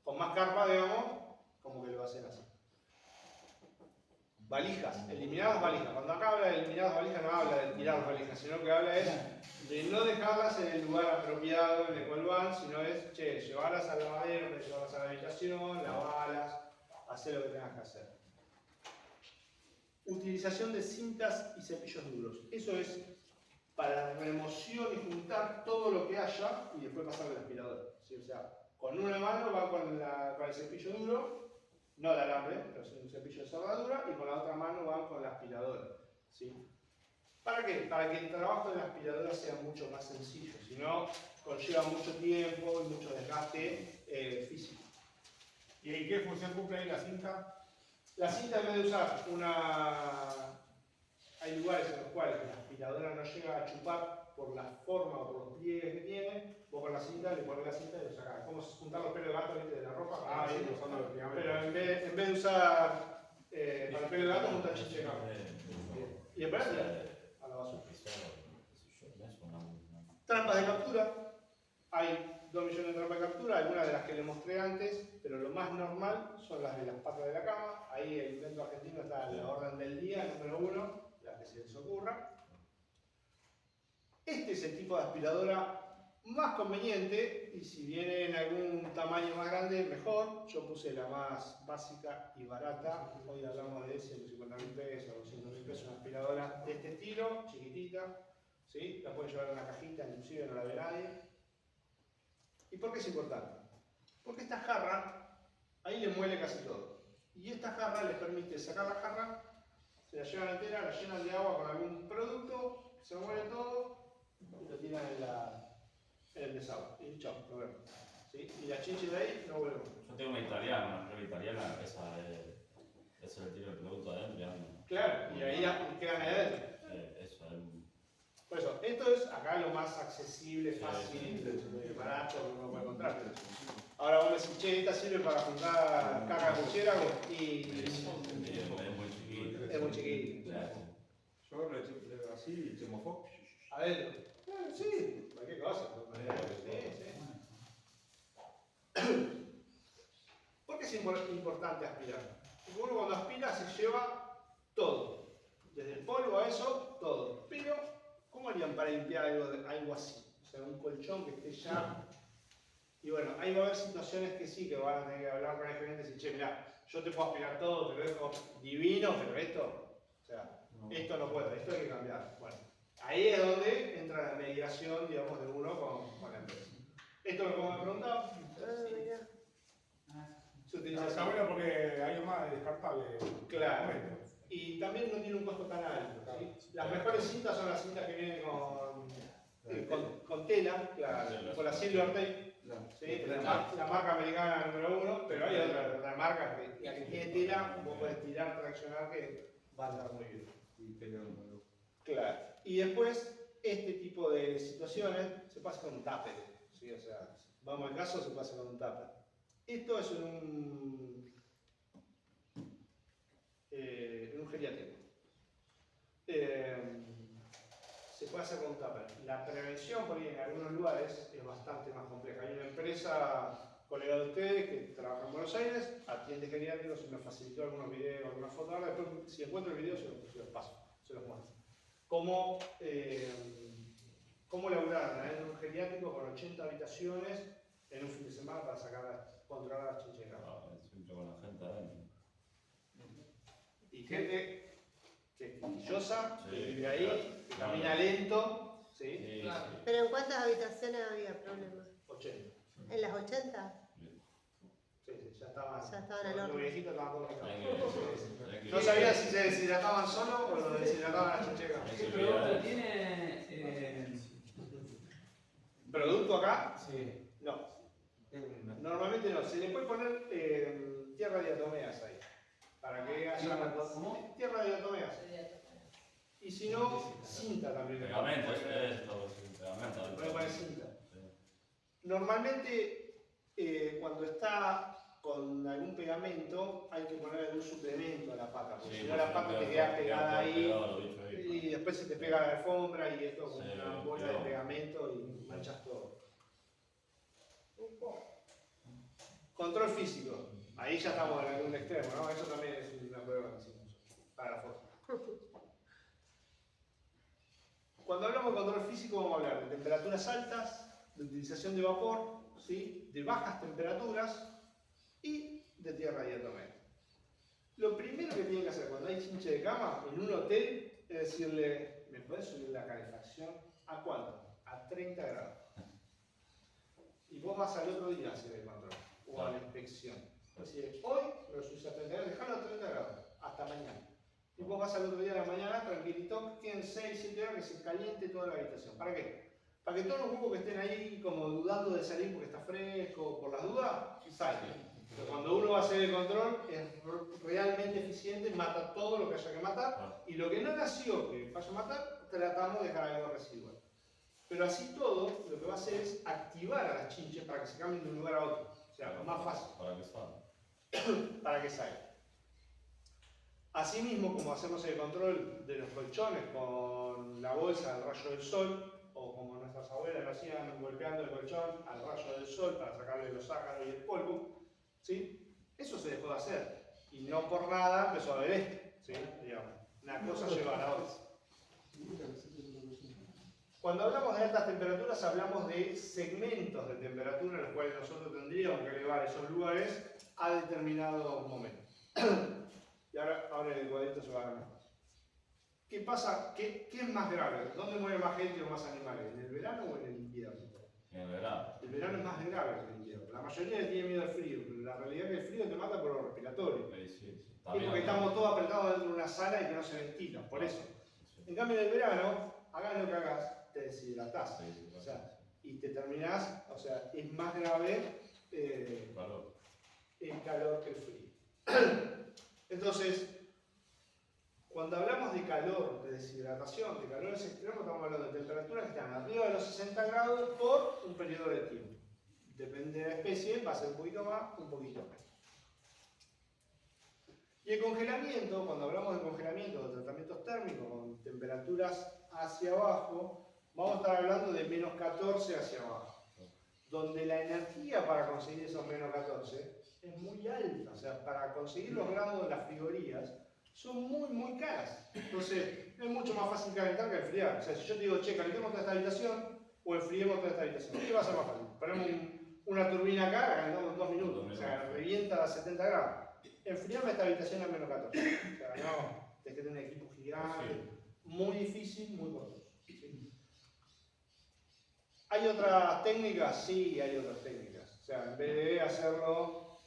con más carpa, digamos, como que lo hacen así. Valijas, eliminar las valijas. Cuando acá habla de eliminar las valijas, no habla de tirar las valijas, sino que habla es de no dejarlas en el lugar apropiado en el cual van, sino es, che, llevarlas al lavadero, llevarlas a la habitación, lavarlas, hacer lo que tengas que hacer. Utilización de cintas y cepillos duros. Eso es para remoción y juntar todo lo que haya y después pasarle al aspirador. ¿Sí? O sea, con una mano va con el cepillo duro, no de alambre, pero es un cepillo de cerradura, y con la otra mano van con la aspiradora. ¿Sí? ¿Para qué? Para que el trabajo de la aspiradora sea mucho más sencillo, si no, conlleva mucho tiempo y mucho desgaste físico. ¿Y qué función cumple ahí la cinta? La cinta, en vez de usar una... Hay lugares en los cuales la aspiradora no llega a chupar por la forma o por los pliegues que tiene, vos con la cinta le pones la cinta y lo sacás. Como juntar los pelos de gato, ¿viste?, de la ropa. Ah, sí, usando los pegamentos. Pero en vez de usar para el pelo de gato, juntar chiche de gato. Y después a la basura. Trampas de captura. Hay 2 millones de trampas de captura, algunas de las que les mostré antes, pero lo más normal son las de las patas de la cama. Ahí el invento argentino está en la orden del día, número 1, la que se les ocurra. Este es el tipo de aspiradora más conveniente, y si viene en algún tamaño más grande, mejor. Yo puse la más básica y barata. Hoy hablamos de 150.000 pesos, 200.000 pesos, una aspiradora de este estilo, chiquitita. ¿Sí? La pueden llevar en una cajita, inclusive no la ve nadie. ¿Y por qué es importante? Porque esta jarra, ahí le muele casi todo. Y esta jarra les permite sacar la jarra, se la llevan entera, la llenan de agua con algún producto, se muele todo y lo tiran en el desagüe. Y chao, lo vemos. ¿Sí? Y la chinche de ahí no vuelve. Yo tengo una prueba italiana, esa es el tiro del producto adentro. Claro, y ahí quedan ahí adentro. Eso es. Por eso, esto es acá lo más accesible, fácil, barato que uno puede encontrar. Ahora vos me decís, che, esta sirve para juntar caca de murciélago y Es muy chiquito. es muy chiquito. Yo le así, chemofó. Adentro. Sí, cualquier cosa. ¿Por qué es importante aspirar? Porque uno cuando aspira se lleva todo. Desde el polvo a eso, todo. Pero, ¿cómo harían para limpiar algo así? O sea, un colchón que esté ya... Y bueno, ahí va a haber situaciones que sí, que van a tener que hablar con el gerente y decir, che, mirá, yo te puedo aspirar todo, te lo dejo divino, pero esto, o sea, esto no puedo, esto hay que cambiar. Bueno, ahí es donde entra la mediación, digamos, de uno con la empresa. Esto es lo que me han preguntado. Se utiliza Está así. bueno porque hay más descartable. Claro. Y también no tiene un costo tan alto. ¿Sí? Las mejores cintas son las cintas que vienen con tela, claro, con la silver tape. ¿Sí? La marca americana número 1, pero hay otras marcas que la que tiene tela, vos podés tirar, traccionar, que va a andar muy bien. Claro. Y después, este tipo de situaciones se pasa con un tupper. ¿Sí? O sea, vamos al caso, se pasa con un tupper. Esto es en un geriátrico. Se puede hacer con un tupper. La prevención, por ahí en algunos lugares, es bastante más compleja. Hay una empresa, colega de ustedes, que trabaja en Buenos Aires, atiende geriátricos y me facilitó algunos videos, algunas fotos. Ahora después, si encuentro el video, se los paso, se los muestro. ¿Cómo laburar en un geriátrico con 80 habitaciones en un fin de semana para controlar las chincheras? Siempre con la gente adentro. Y gente que es quisquillosa, que Sí, vive ahí, que claro. camina lento, ¿sí? Sí, Claro. sí. ¿Pero en cuántas habitaciones había problemas? 80. ¿En las 80? Sí, ya estaban. Ya estaban al horno. Los viejitos estaban todos picados. Hay que- No sabía si se deshidrataban solos o lo deshidrataban las chinchecas. hay ¿Qué que producto cuidar. tiene? ¿Producto acá? Sí. No. Normalmente no. Se le puede poner tierra de diatomeas ahí. Para que haya. ¿Cómo? Tierra de diatomeas. Y si no, cinta también. Pegamento, es todo, sí, pegamento. Se puede poner cinta. Sí. Normalmente, cuando está con algún pegamento, hay que poner algún suplemento a la pata, porque Sí, si no la pata te porque queda pegada ahí pegado lo dicho ahí. y después se te pega la alfombra y esto como Sí, una bola de claro. pegamento y manchas todo. Control físico. Ahí ya estamos en algún extremo, ¿no? Eso también es una prueba que hicimos para la foto. Cuando hablamos de control físico vamos a hablar de temperaturas altas, de utilización de vapor, ¿sí? De bajas temperaturas y de tierra diatomea. Lo primero que tienen que hacer cuando hay chinche de cama en un hotel es decirle, ¿me puedes subir la calefacción? ¿A cuánto? A 30 grados. Y vos vas al otro día a hacer el control o a la inspección. Es decir, hoy lo subís a 30 grados, dejalo a 30 grados, hasta mañana. Y vos vas al otro día de la mañana, tranquilito, queden 6, 7 horas que se caliente toda la habitación. ¿Para qué? Para que todos los huevos que estén ahí como dudando de salir porque está fresco, por las dudas, salgan. Pero cuando uno va a hacer el control es realmente eficiente, mata todo lo que haya que matar y lo que no nació que vaya a matar, tratamos de dejar algo residual. Pero así todo, lo que va a hacer es activar a las chinches para que se cambien de un lugar a otro. O sea, lo más fácil. Para que salga. Para que salga. Asimismo, como hacemos el control de los colchones con la bolsa al rayo del sol, o como nuestras abuelas lo hacían golpeando el colchón al rayo del sol para sacarle los ácaros y el polvo, ¿sí? Eso se dejó de hacer. Y no por nada empezó a haber esto, ¿sí? Digamos, una cosa lleva a la otra. Cuando hablamos de altas temperaturas, hablamos de segmentos de temperatura en los cuales nosotros tendríamos que elevar esos lugares a determinados momentos. Y ahora el cuadrito se va a ver mejor. ¿Qué pasa? ¿Qué es más grave? ¿Dónde muere más gente o más animales? ¿En el verano o en el invierno? En el verano. El verano es más grave que el invierno. La mayoría le tiene miedo al frío, pero la realidad es que el frío te mata por lo respiratorio. Sí, sí. Es porque estamos todos apretados dentro de una sala y que no se ventila, por eso. En cambio en el verano, hagas lo que hagas, te deshidratás. Sí, O sea, y te terminás, o sea, es más grave el calor que el frío. Entonces, cuando hablamos de calor, de deshidratación, de calores extremos, estamos hablando de temperaturas que están arriba de los 60 grados por un periodo de tiempo. Depende de la especie, va a ser un poquito más, un poquito menos. Y el congelamiento, cuando hablamos de congelamiento, de tratamientos térmicos con temperaturas hacia abajo, vamos a estar hablando de menos 14 hacia abajo, donde la energía para conseguir esos menos 14 es muy alta. O sea, para conseguir los grados de las frigorías son muy caras. Entonces, es mucho más fácil calentar que enfriar. O sea, si yo te digo, che, calentemos toda esta habitación o enfriemos toda esta habitación, ¿qué va a ser más fácil? Ponemos una turbina acá, la calentamos en 2 minutos. O sea, revienta a 70 grados. Enfriarme esta habitación a menos 14. O sea, no, tenés que tener un equipo gigante, muy difícil, muy costoso. ¿Sí? ¿Hay otras técnicas? Sí, hay otras técnicas. O sea, en vez de hacerlo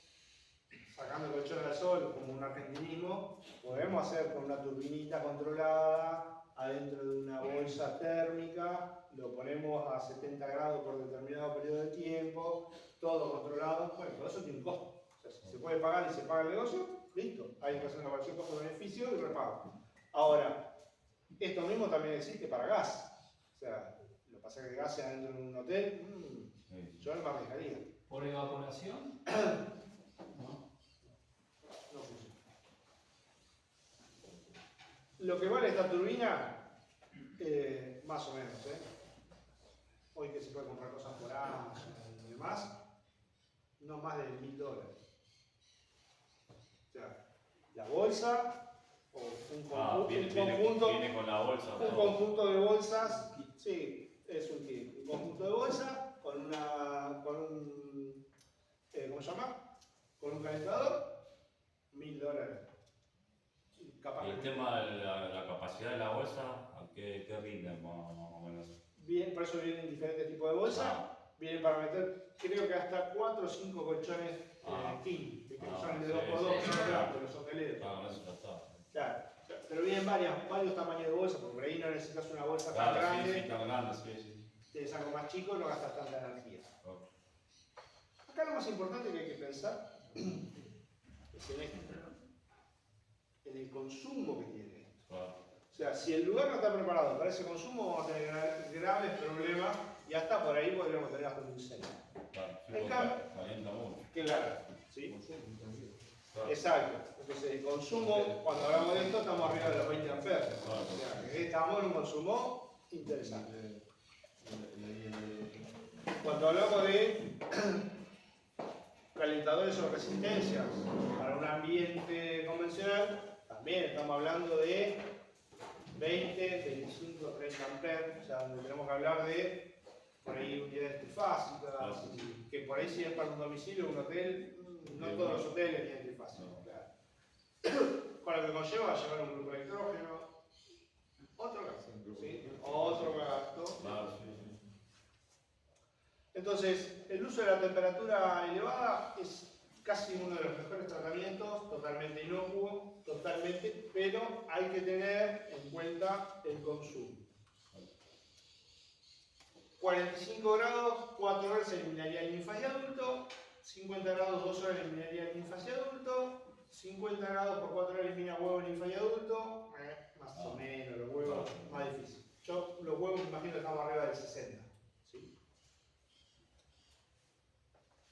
sacando el colchón al sol como un argentinismo, podemos hacer con una turbinita controlada adentro de una bolsa térmica, lo ponemos a 70 grados por determinado periodo de tiempo, todo controlado. Bueno, todo eso tiene un costo. O sea, si se puede pagar y se paga el negocio, listo. Hay que hacer una evaluación costo-beneficio y repago. Ahora, esto mismo también existe para gas. O sea, los pasajes de gas dentro de un hotel, yo no me arriesgaría. ¿Por evaporación? No. No funciona. Lo que vale esta turbina, más o menos, hoy que se puede comprar cosas por Amazon y demás, no más de $1000. O sea, la bolsa o un viene con la bolsa. un conjunto de bolsas, sí, es un kit. Un conjunto de bolsa con un ¿cómo se llama? Con un calentador, $1000. Capaz Y el tema de la capacidad de la bolsa, ¿a qué rinde más o menos? Bien, por eso vienen diferentes tipos de bolsas. Vienen para meter, creo que hasta 4 o 5 colchones king, que son de 2x2, de los hoteleros. Claro, eso ya está. Claro, pero vienen varios tamaños de bolsa, porque por ahí no necesitas una bolsa tan grande. Sí, tan grande, sí. Tienes algo más chico y no gastas tanta energía. Okay. Acá lo más importante que hay que pensar es en esto, en el consumo que tiene esto. Claro. O sea, si el lugar no está preparado para ese consumo, vamos a tener graves problemas y hasta por ahí podríamos tener hasta un incendio. Claro, sí, En cambio, calienta mucho. claro, ¿sí? Claro. Exacto. Entonces, el consumo, cuando hablamos de esto, estamos arriba de los 20 amperes. O sea, que estamos en un consumo interesante. Cuando hablamos de calentadores o resistencias para un ambiente convencional, también estamos hablando de 20, 25, 30 amperes, o sea, donde tenemos que hablar de por ahí unidades trifásicas, que por ahí si es para un domicilio o un hotel, no todos los hoteles tienen trifásicos, claro. Con lo que conlleva llevar un grupo de electrógeno, otro gasto, ¿sí? Otro gasto. Claro, sí. Entonces, el uso de la temperatura elevada es casi uno de los mejores tratamientos, totalmente inocuo, totalmente, pero hay que tener en cuenta el consumo. 45 grados, 4 horas eliminaría linfas de adulto, 50 grados, 2 horas eliminaría linfas de adulto, 50 grados por 4 horas elimina huevo, linfa y adulto, más o menos, los huevos más difícil. Yo los huevos me imagino que estamos arriba del 60. ¿Sí?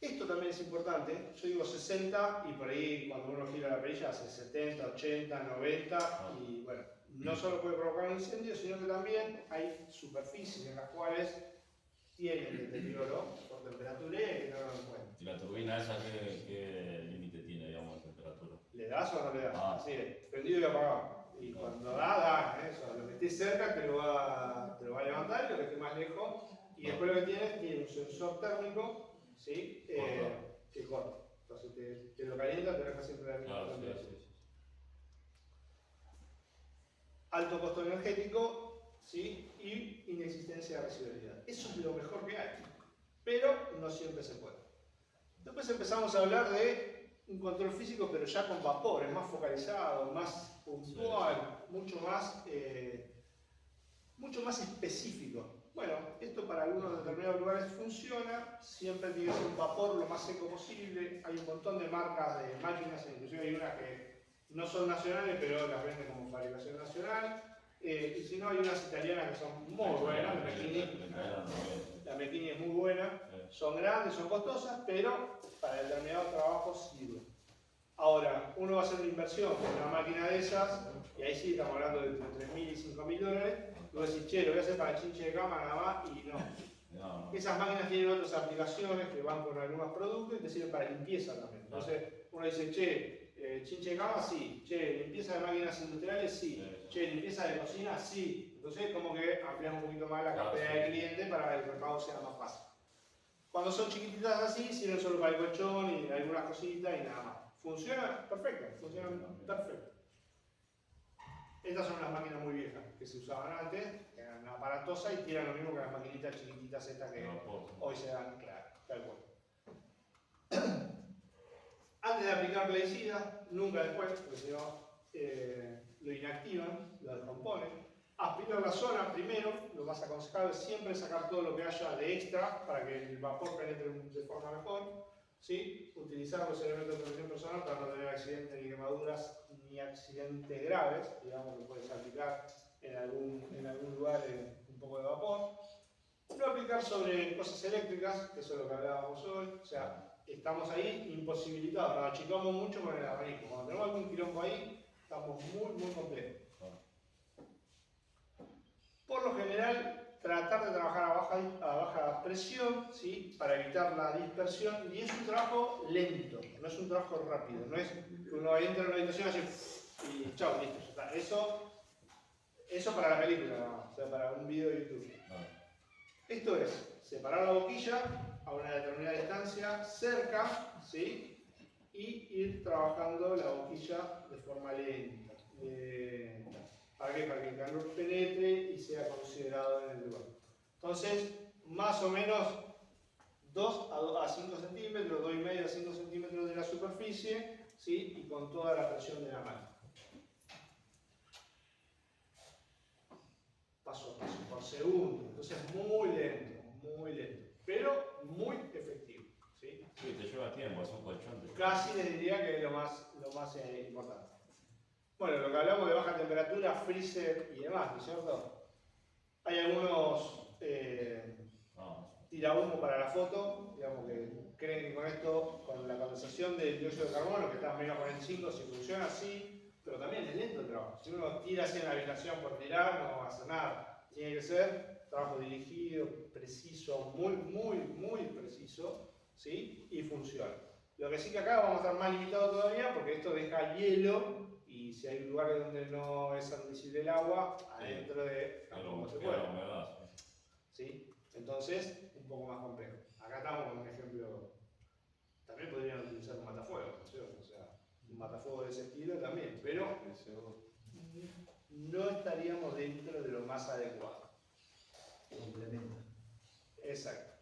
Esto también es importante, yo digo 60 y por ahí cuando uno gira la perilla hace 70, 80, 90 y bueno, no solo puede provocar un incendio, sino que también hay superficies en las cuales tienen deterioro por temperatura y hay que tenerlo en cuenta. ¿Y la turbina esa qué límite tiene, digamos, de temperatura? ¿Le das o no le das? Ah. Así es, prendido y apagado. Y cuando da, eso. Lo que esté cerca te lo va a levantar y lo que esté más lejos. Y después lo que tiene un sensor térmico, ¿sí? Que corta. Entonces te lo calienta, te deja siempre la misma Claro, temperatura. sí. Alto costo energético, ¿sí? Y inexistencia de residualidad. Eso es lo mejor que hay, pero no siempre se puede. Después empezamos a hablar de un control físico, pero ya con vapor, más focalizado, más puntual, mucho más específico. Bueno, esto para algunos determinados lugares funciona, siempre tiene que ser un vapor lo más seco posible. Hay un montón de marcas de máquinas, inclusive hay unas que no son nacionales, pero las venden como fabricación nacional. Y si no, hay unas italianas que son muy buenas, la Mechini es muy buena, son grandes, son costosas, pero para determinados trabajos sirven. Ahora, uno va a hacer una inversión con una máquina de esas, y ahí sí estamos hablando de entre $3000 y $5000, Vos decís, che, lo voy a hacer para chinche de cama nada más, y no. No, Esas máquinas tienen otras aplicaciones que van con algunos productos y te sirven para limpieza también. Entonces, uno dice, che, chinche de cama, sí. Che, limpieza de máquinas industriales, sí. Che, limpieza de cocina, sí. Entonces, como que amplias un poquito más la cartera de cliente para que el mercado sea más fácil. Cuando son chiquititas así, sirven solo para el colchón y algunas cositas y nada más. Funciona perfecto, funcionan perfecto. Estas son unas máquinas muy viejas que se usaban antes, que eran aparatosas y tiran lo mismo que las maquinitas chiquititas estas que hoy se dan, claro, tal cual. Antes de aplicar plaguicida, nunca después, porque si no lo inactivan, lo descomponen. Aspirar la zona primero, lo más aconsejable es siempre sacar todo lo que haya de extra para que el vapor penetre de forma mejor. ¿Sí? Utilizar los elementos de protección personal para no tener accidentes ni quemaduras ni accidentes graves, digamos que puedes aplicar en algún lugar un poco de vapor. No aplicar sobre cosas eléctricas, que eso es lo que hablábamos hoy, o sea, estamos ahí imposibilitados, nos achicamos mucho con el abanico. Cuando tenemos algún quilombo ahí, estamos muy complejos. Por lo general, tratar de trabajar a baja presión, ¿sí? Para evitar la dispersión, y es un trabajo lento, no es un trabajo rápido, no es que uno entra en una habitación así y chao, listo, ya está. Eso para la película, ¿no? O sea, para un video de YouTube. Esto es separar la boquilla a una determinada distancia, cerca, ¿sí? Y ir trabajando la boquilla de forma lenta. ¿Para qué? Para que el calor penetre y sea considerado en el lugar. Entonces, más o menos 2 a 5 centímetros, 2,5 a 5 centímetros de la superficie, ¿sí? Y con toda la presión de la mano. Paso a paso, por segundo. Entonces, muy lento, pero muy efectivo. ¿Sí? Sí, te lleva tiempo, es un colchón. Casi les diría que es lo más importante. Bueno, lo que hablamos de baja temperatura, freezer y demás, ¿no es cierto? Hay algunos tirahumo para la foto, digamos que creen que con esto, con la condensación del dióxido de carbono, que está a menos 45, si funciona así, pero también es lento el trabajo. Si uno tira así en la habitación por tirar, no va a hacer nada. Tiene que ser trabajo dirigido, preciso, muy preciso, ¿sí? Y funciona. Lo que sí que acá vamos a estar más limitados todavía, porque esto deja hielo. Y si hay lugares donde no es admisible el agua, adentro de tampoco se puede. ¿Sí? Entonces, un poco más complejo. Acá estamos con un ejemplo. También podrían utilizar un matafuego, ¿no es cierto? O sea, un matafuego de ese estilo también, pero no estaríamos dentro de lo más adecuado. Complemento. Exacto.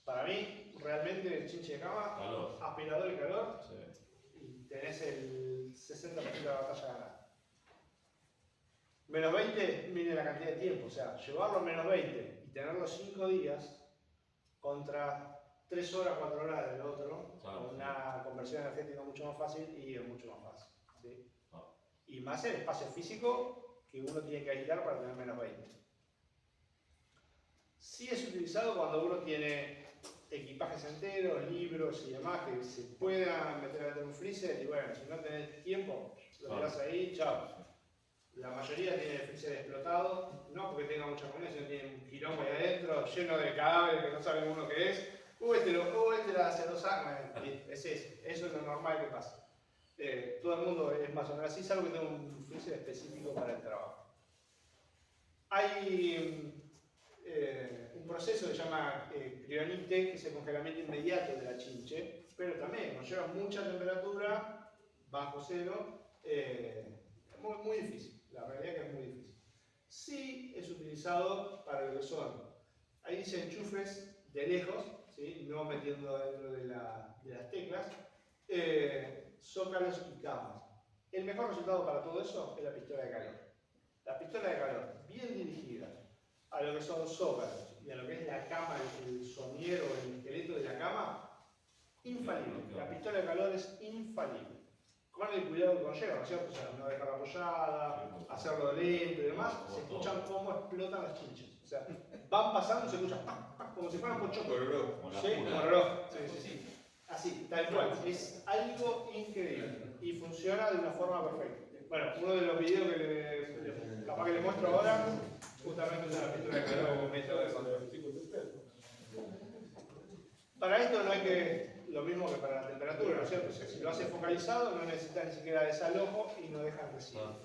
Para mí, realmente el chinche de cama, Calor. aspirador y calor, Sí. y tenés el 60% de la batalla ganada. Menos 20, mire la cantidad de tiempo, o sea, llevarlo a menos 20 y tenerlo 5 días contra 3 horas, 4 horas del otro, Claro, con una conversión energética mucho más fácil y es mucho más fácil. ¿Sí? Y más el espacio físico que uno tiene que aislar para tener menos 20. Sí es utilizado cuando uno tiene equipajes enteros, libros y demás que se puedan meter dentro de un freezer y bueno, si no tenés tiempo, lo tirás ahí, chao. La mayoría tiene el freezer explotado, no porque tenga mucha comida, sino tiene un quilombo ahí adentro, lleno de cadáveres que no saben uno qué es. Este la hace 2 años, es eso es lo normal que pasa. Todo el mundo es más o menos así, salvo que tenga un freezer específico para el trabajo. Hay un proceso que se llama crionite, que es el congelamiento inmediato de la chinche, pero también nos lleva mucha temperatura, bajo cero, muy difícil, la realidad es que es muy difícil. Sí es utilizado para lo que son, ahí dice enchufes de lejos, ¿sí? No metiendo dentro de las teclas, zócalos y camas. El mejor resultado para todo eso es la pistola de calor. La pistola de calor, bien dirigida a lo que son zócalos y a lo que es la cama, el somiero, el esqueleto de la cama, infalible. La pistola de calor es infalible. Con el cuidado que conlleva, ¿no es cierto? O sea, no dejarla apoyada, hacerlo lento y demás, se escuchan cómo explotan las chinches. O sea, van pasando y se escuchan como si fueran pochocos. Sí, como reloj. Sí. Así, tal cual. Es algo increíble y funciona de una forma perfecta. Bueno, uno de los videos capaz que le muestro ahora, justamente es una pintura de calor con método de control. Para esto no hay que, lo mismo que para la temperatura, ¿no es cierto? O sea, si lo hace focalizado no necesita ni siquiera desalojo y no deja residuos.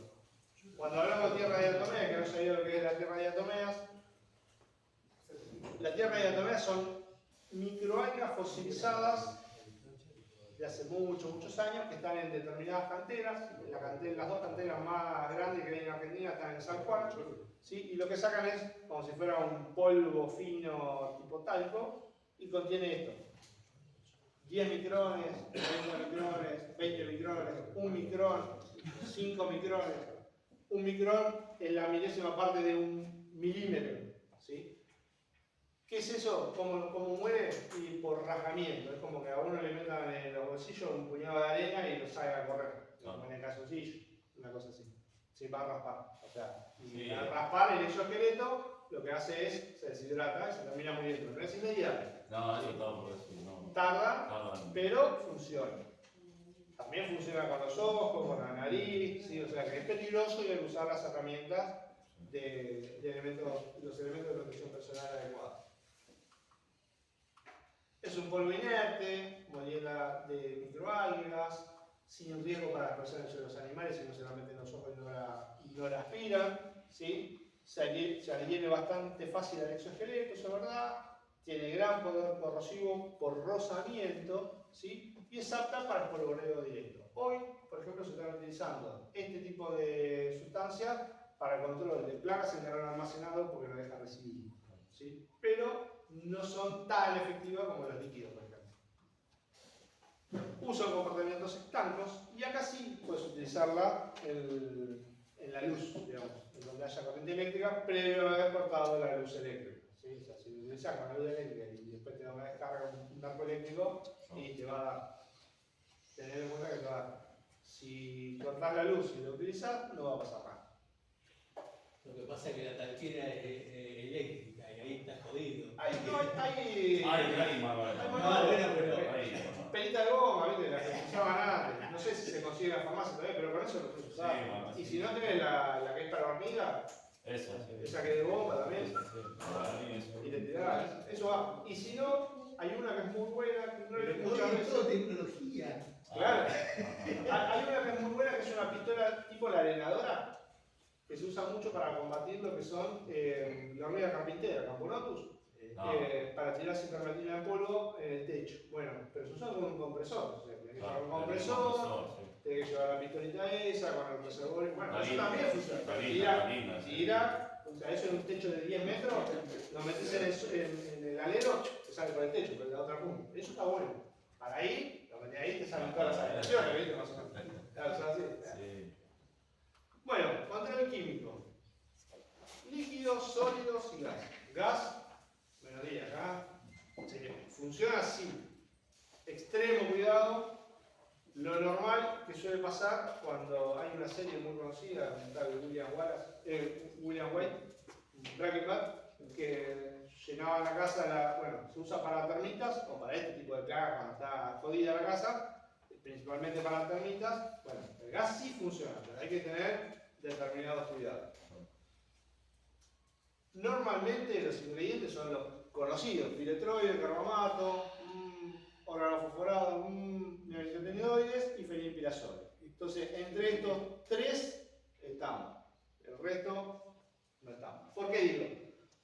Cuando hablamos de tierra diatomea, que no sabía lo que es la tierra diatomeas, la tierra diatomea son microalgas fosilizadas de hace muchos años que están en determinadas canteras. Las dos canteras más grandes que hay en Argentina están en San Juan, ¿sí? Y lo que sacan es como si fuera un polvo fino tipo talco y contiene esto: 10 micrones, 20 micrones, 20 micrones, 1 micrón, 5 micrones. 1 micrón es la milésima parte de 1 milímetro, ¿sí? ¿Qué es eso? ¿Cómo muere? Y por rajamiento. Es como que a uno le metan en los bolsillos un puñado de arena y lo salga a correr. Como en el calzoncillo, una cosa así. Se va a raspar. O sea, y al raspar el exoesqueleto, lo que hace es se deshidrata y se termina muriendo. No es inmediato. No, eso está por decir, no. Tarda, pero funciona. También funciona con los ojos, con la nariz, ¿sí? O sea que es peligroso y hay que usar las herramientas de los elementos de protección personal adecuados. Es un polvo inerte, molienda de microalgas, sin riesgo para las personas y los animales si no se la meten en los ojos y no la aspiran, ¿sí? Se adhiere bastante fácil al exoesqueleto, eso es verdad. Tiene gran poder corrosivo por rozamiento, ¿sí? Y es apta para el polvoreo directo. Hoy, por ejemplo, se están utilizando este tipo de sustancias para el control de plagas en terreno almacenado porque no dejan residuos, ¿sí? Pero no son tan efectivas como los líquidos, por ejemplo. Uso en comportamientos estancos y acá sí puedes utilizarla en la luz, digamos, en donde haya corriente eléctrica previo a haber cortado la luz eléctrica, ¿sí? O sea, si lo utilizas con la luz eléctrica y después te da una descarga con un arco eléctrico y te va a dar. Tener en cuenta que te va a dar. Si cortás la luz y lo utilizas, no va a pasar nada. Lo que pasa es que la talquera es eléctrica y ahí está jodido. Hay pelita de goma, ¿viste? La que se usaban antes. No sé si se consigue en la farmacia todavía, pero con eso lo puedes usar. Y si no tenés la que es para hormiga, esa que es de goma también. Y te tirás. Eso va. Y si no, hay una que es muy buena, que no es muchas veces. Todo tecnología. Claro. Hay una que es muy buena, que es una pistola tipo la arenadora, que se usa mucho para combatir lo que son la hormiga carpintera, Camponotus, para tirar cipermetrina en polvo en el techo. Bueno, pero se usa con un compresor, o sea, tenés que llevar un compresor, tenés que llevar la pistolita esa con el reservorio. Bueno, eso también funciona. Tira, o sea, eso en un techo de 10 metros, lo metes en el alero, te sale por el techo, por la otra punta. Eso está bueno. Para ahí, lo metés ahí, te salen todas las habitaciones, ¿viste? Más o menos. Claro, o sea, así. Sí. Bueno, control químico. Líquidos, sólidos y gas. Gas, bueno, acá funciona así. Extremo cuidado. Lo normal que suele pasar cuando hay una serie muy conocida, de William White, Breaking Bad, que llenaban la casa, se usa para termitas o para este tipo de plagas cuando está jodida la casa, principalmente para termitas. Bueno, el gas sí funciona, pero hay que tener determinados cuidados. Normalmente los ingredientes son los conocidos: piretroide, carbamato, organofosforado, neonicotinoides y fenilpirazol. Entonces, entre estos tres estamos. El resto no estamos. ¿Por qué digo?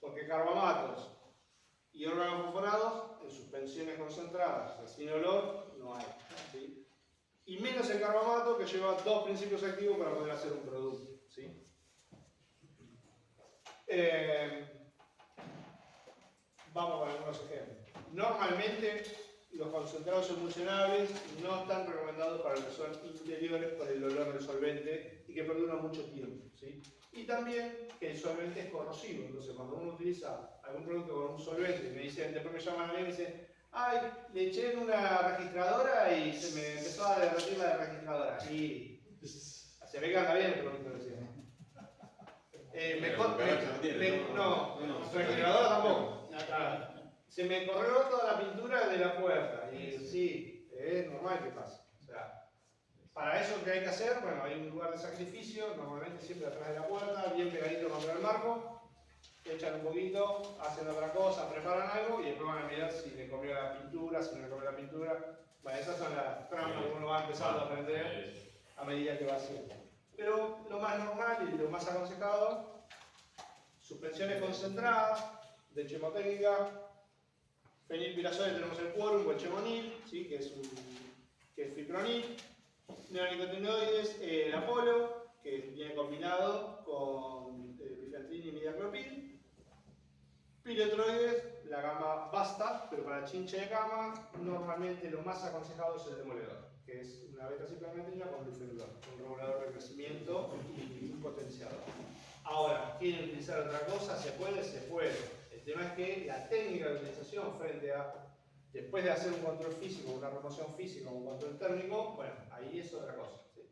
Porque carbamatos y organofosforados en suspensiones concentradas, o sea, sin olor, no hay, ¿sí? Y menos el carbamato, que lleva 2 principios activos para poder hacer un producto, ¿sí? Vamos con algunos ejemplos. Normalmente los concentrados emulsionables no están recomendados para los que son interiores por el olor del solvente y que perduran mucho tiempo, ¿sí? Y también que el solvente es corrosivo. Entonces, cuando uno utiliza algún producto con un solvente, me dicen, después me llaman a mí y me dicen, ay, le eché en una registradora y se me empezó a derretir la registradora. Y se ve que anda bien el producto, decía. No, registradora tampoco. Se me corrió toda la pintura de la puerta. Y sí, es normal que pase. O sea, para eso, ¿qué hay que hacer? Bueno, hay un lugar de sacrificio, normalmente siempre atrás de la puerta, bien pegadito contra el marco, echan un poquito, hacen otra cosa, preparan algo y después van a mirar si le comió la pintura, si no le comió la pintura. Bueno, esas son las trampas que uno va empezando a aprender a medida que va haciendo. Pero lo más normal y lo más aconsejado, suspensiones concentradas de chemotécnica, fenilpirazole tenemos el quórum o el chemonil, ¿sí? que es fipronil, neonicotinoides, el Apolo, que viene combinado con bifentril y imidacloprid, piretroides, la gama Basta, pero para chinche de cama, normalmente lo más aconsejado es el demoledor, que es una beta-ciclometría con lufenudor, un regulador de crecimiento y un potenciador. Ahora, ¿quieren utilizar otra cosa? ¿Se puede? Se puede. El tema es que la técnica de utilización frente a, después de hacer un control físico, una remoción física o un control térmico, bueno, ahí es otra cosa. ¿Sí?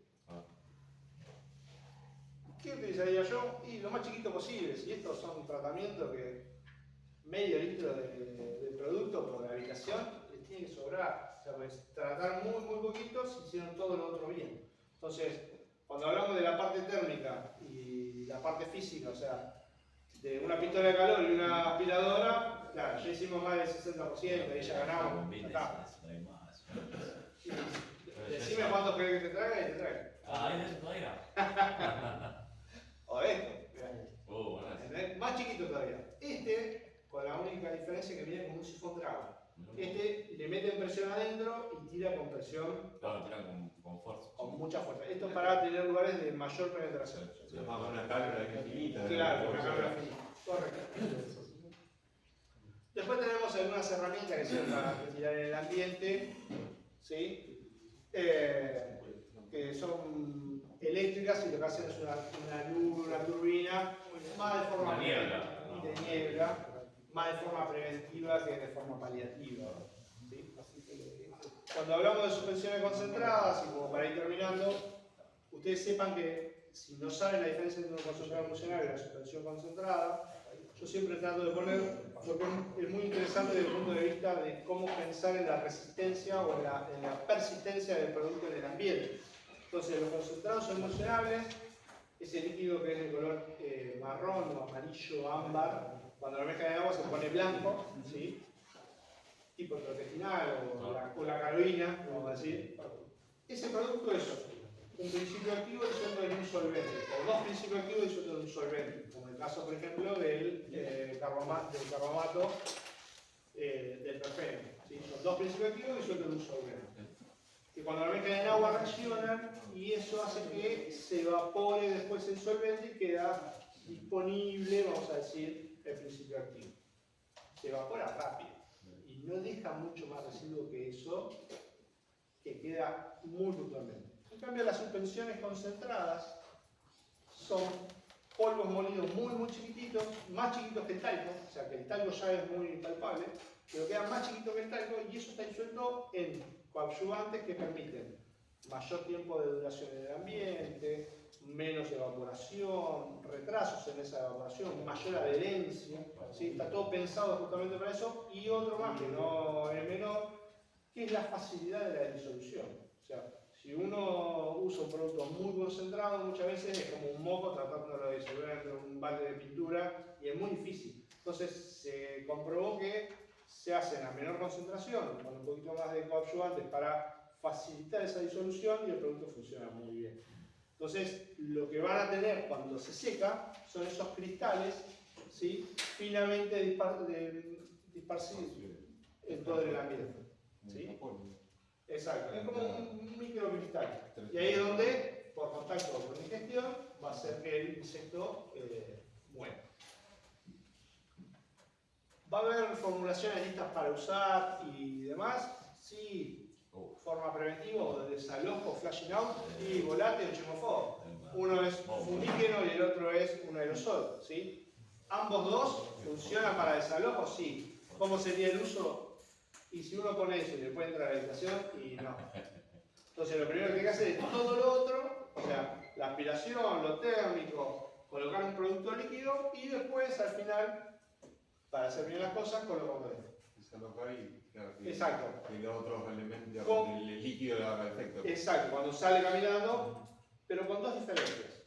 ¿Qué utilizaría yo? Y lo más chiquito posible. Si estos son tratamientos que medio litro de producto por habitación, les tiene que sobrar. O sea, pues tratar muy poquito si hicieron todo lo otro bien. Entonces, cuando hablamos de la parte térmica y la parte física, o sea, de una pistola de calor y una aspiradora, claro, ya hicimos más del 60%, ahí ya ganamos. Acá. Decime cuántos querés que te traiga y te traiga. Ah, ¿hay de eso todavía? O esto. Bueno. ¿Entendés? Más chiquito todavía. Este, con la única diferencia que viene con un sifón de agua. Este le meten presión adentro y tira con presión. Claro, tiran con fuerza. Con mucha fuerza. Esto es para tener lugares de mayor penetración. Se llama una cámara infinita. Claro, una cámara finita. Correcto. Después tenemos algunas herramientas que sirven para retirar en el ambiente, ¿sí? Que son eléctricas y lo que hacen es una luz, una turbina, más de forma de niebla, más de forma preventiva que de forma paliativa. ¿Sí? Cuando hablamos de suspensiones concentradas, y como para ir terminando, ustedes sepan que si no saben la diferencia entre un concentrado emulsionable y una suspensión concentrada, yo siempre trato de poner lo que es muy interesante desde el punto de vista de cómo pensar en la resistencia o en la persistencia del producto en el ambiente. Entonces, los concentrados emulsionables, ese líquido que es de color marrón o amarillo, ámbar, cuando lo mezclan en agua se pone blanco, ¿sí? Tipo intestinal o la caloína, vamos a decir. Ese producto es un principio activo disuelto en un solvente, o dos principios activos disueltos en un solvente, como el caso, por ejemplo, del carbomato del perfeno. ¿Sí? Son dos principios activos disueltos en un solvente. Que cuando lo mezclan en agua reaccionan y eso hace que se evapore después el solvente y queda disponible, vamos a decir, el principio activo. Se evapora rápido y no deja mucho más residuo que eso, que queda muy puntualmente. En cambio, las suspensiones concentradas son polvos molidos muy chiquititos, más chiquitos que el talco, o sea que el talco ya es muy palpable, pero quedan más chiquitos que el talco y eso está disuelto en coadyuvantes que permiten mayor tiempo de duración en el ambiente, menos evaporación, retrasos en esa evaporación, mayor adherencia, ¿sí? Está todo pensado justamente para eso, y otro más que no es menor, que es la facilidad de la disolución. O sea, si uno usa un producto muy concentrado, muchas veces es como un moco tratándolo de disolver dentro de un balde de pintura y es muy difícil. Entonces se comprobó que se hacen a menor concentración, con un poquito más de coadyuvantes para facilitar esa disolución y el producto funciona muy bien. Entonces, lo que van a tener cuando se seca son esos cristales, ¿sí? Finamente disparcidos en todo el ambiente. ¿Sí? Exacto, es como un microcristal. Y ahí es donde, por contacto con ingestión, va a hacer que el insecto muera. ¿Va a haber formulaciones listas para usar y demás? Sí. Forma preventiva o de desalojo, flashing out, y volátil o chemofóbico. Uno es fumígeno y el otro es un aerosol, ¿sí? Ambos dos funcionan para desalojo, sí. ¿Cómo sería el uso? Y si uno pone eso y le puede entrar a la habitación, y no. Entonces lo primero que hay que hacer es todo lo otro, o sea, la aspiración, lo térmico, colocar un producto líquido y después al final, para hacer bien las cosas, colocamos esto. Exacto. Y los otros elementos, el líquido le haga efecto. Exacto, cuando sale caminando, pero con dos diferencias.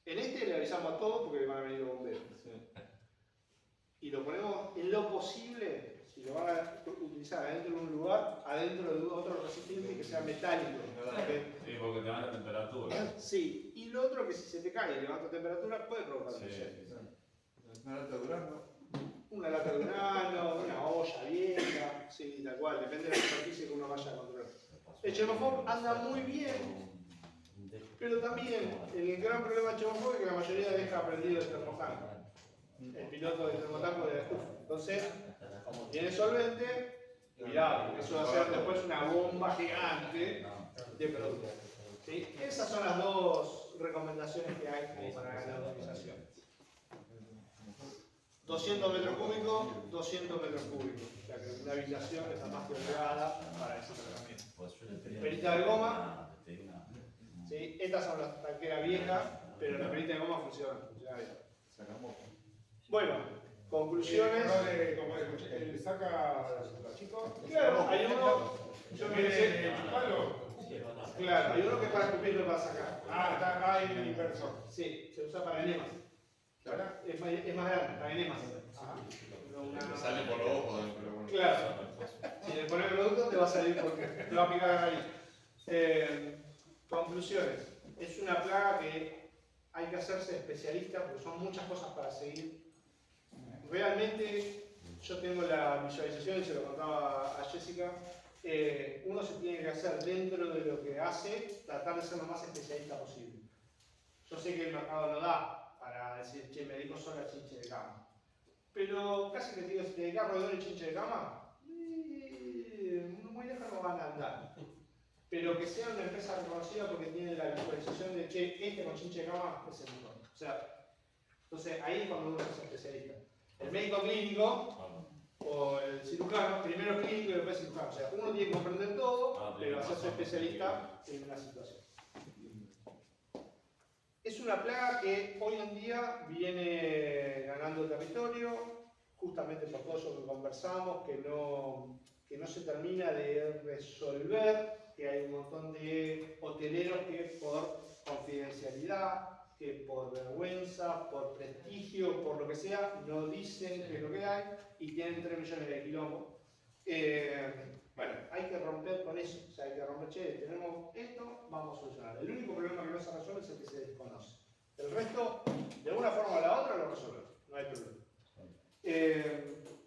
En este le avisamos a todos porque van a venir los bomberos. Y lo ponemos en lo posible, si lo van a utilizar adentro de un lugar, adentro de otro recipiente que sea metálico. Sí, porque te dan la temperatura. Sí, y lo otro que si se te cae y levanta temperatura puede provocar un incendio. Una lata de durazno. Una lata de grano, una olla vieja, sí, tal cual, depende de la superficie que uno vaya a controlar. El Chemofob anda muy bien, pero también el gran problema del Chemofob es que la mayoría deja prendido el termotanque. El piloto del termotanque de la estufa. Entonces, como tiene solvente, cuidado, porque eso va a ser después una bomba gigante de producto. ¿Sí? Esas son las dos recomendaciones que hay como para la organización. 200 metros cúbicos, 200 metros cúbicos. O sea que una habitación está más que obligada para ese tratamiento. Perita de goma. ¿Sí? Estas son las tanqueras viejas, pero la perita de goma funciona bien. Bueno, conclusiones. Como el saca los chicos. Claro, hay uno. Yo me ¿Quiere chuparlo? Claro, hay uno que es para escupirlo para sacar. Ah, está ahí el inversor. Sí, se usa para enemas. ¿Ahora? Es más grande, para enemas. Me sale por los ojos, pero bueno. Claro. Si le pones producto te va a salir porque te va a picar ahí. Conclusiones. Es una plaga que hay que hacerse especialista porque son muchas cosas para seguir. Realmente, yo tengo la visualización y se lo contaba a Jessica. Uno se tiene que hacer dentro de lo que hace, tratar de ser lo más especialista posible. Yo sé que el mercado no da para decir, che, me dedico solo a chinche de cama. Pero casi que te digo, si te dedicas a roedor y chinche de cama, muy lejos no van a andar. Pero que sea una empresa reconocida porque tiene la visualización de, che, este con chinche de cama es el mejor. O sea, entonces ahí es cuando uno es especialista. El médico clínico o el cirujano, primero clínico y después cirujano. O sea, uno tiene que comprender todo, pero hacerse especialista en una situación. Es una plaga que hoy en día viene ganando territorio, justamente por todo eso que conversamos, que no se termina de resolver, que hay un montón de hoteleros que por confidencialidad, que por vergüenza, por prestigio, por lo que sea, no dicen qué es lo que hay y tienen 3 millones de quilombo. Bueno, hay que romper con eso, o sea, hay que romper, che, tenemos esto, vamos a solucionar. El único problema que no se resuelve es el que se desconoce. El resto, de una forma o la otra, lo resolvemos, no hay problema.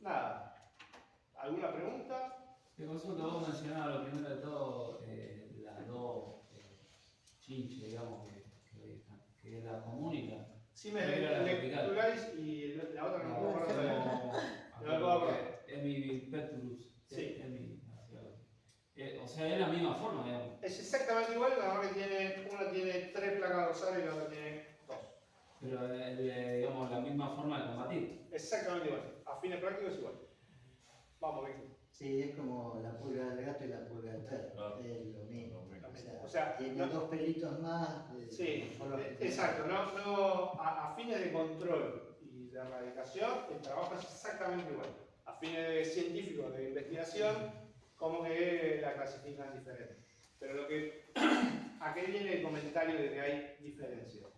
Nada, ¿alguna pregunta? Te consulto, vos mencionabas lo primero de todo, las dos chinches, digamos, que es la común y la... Sí, me lecturáis y la otra no me acuerdo. No me acuerdo. Es mi Petrus. Sí. O sea, es la misma forma, digamos. Es exactamente igual, nada más que una tiene 3 placas dorsales y la otra tiene 2. Pero, digamos, la misma forma de combatir. Exactamente igual. A fines prácticos es igual. Vamos, Víctor. Sí, es como la pulga del gato y la pulga del perro. Claro. Es lo mismo. O sea, tiene no- 2 pelitos más. Sí, por lo que tiene. exacto. A fines de control y de erradicación, el trabajo es exactamente igual. A fines de científicos de investigación, como que la clasifican diferente. Pero ¿a qué viene el comentario de que hay diferencias?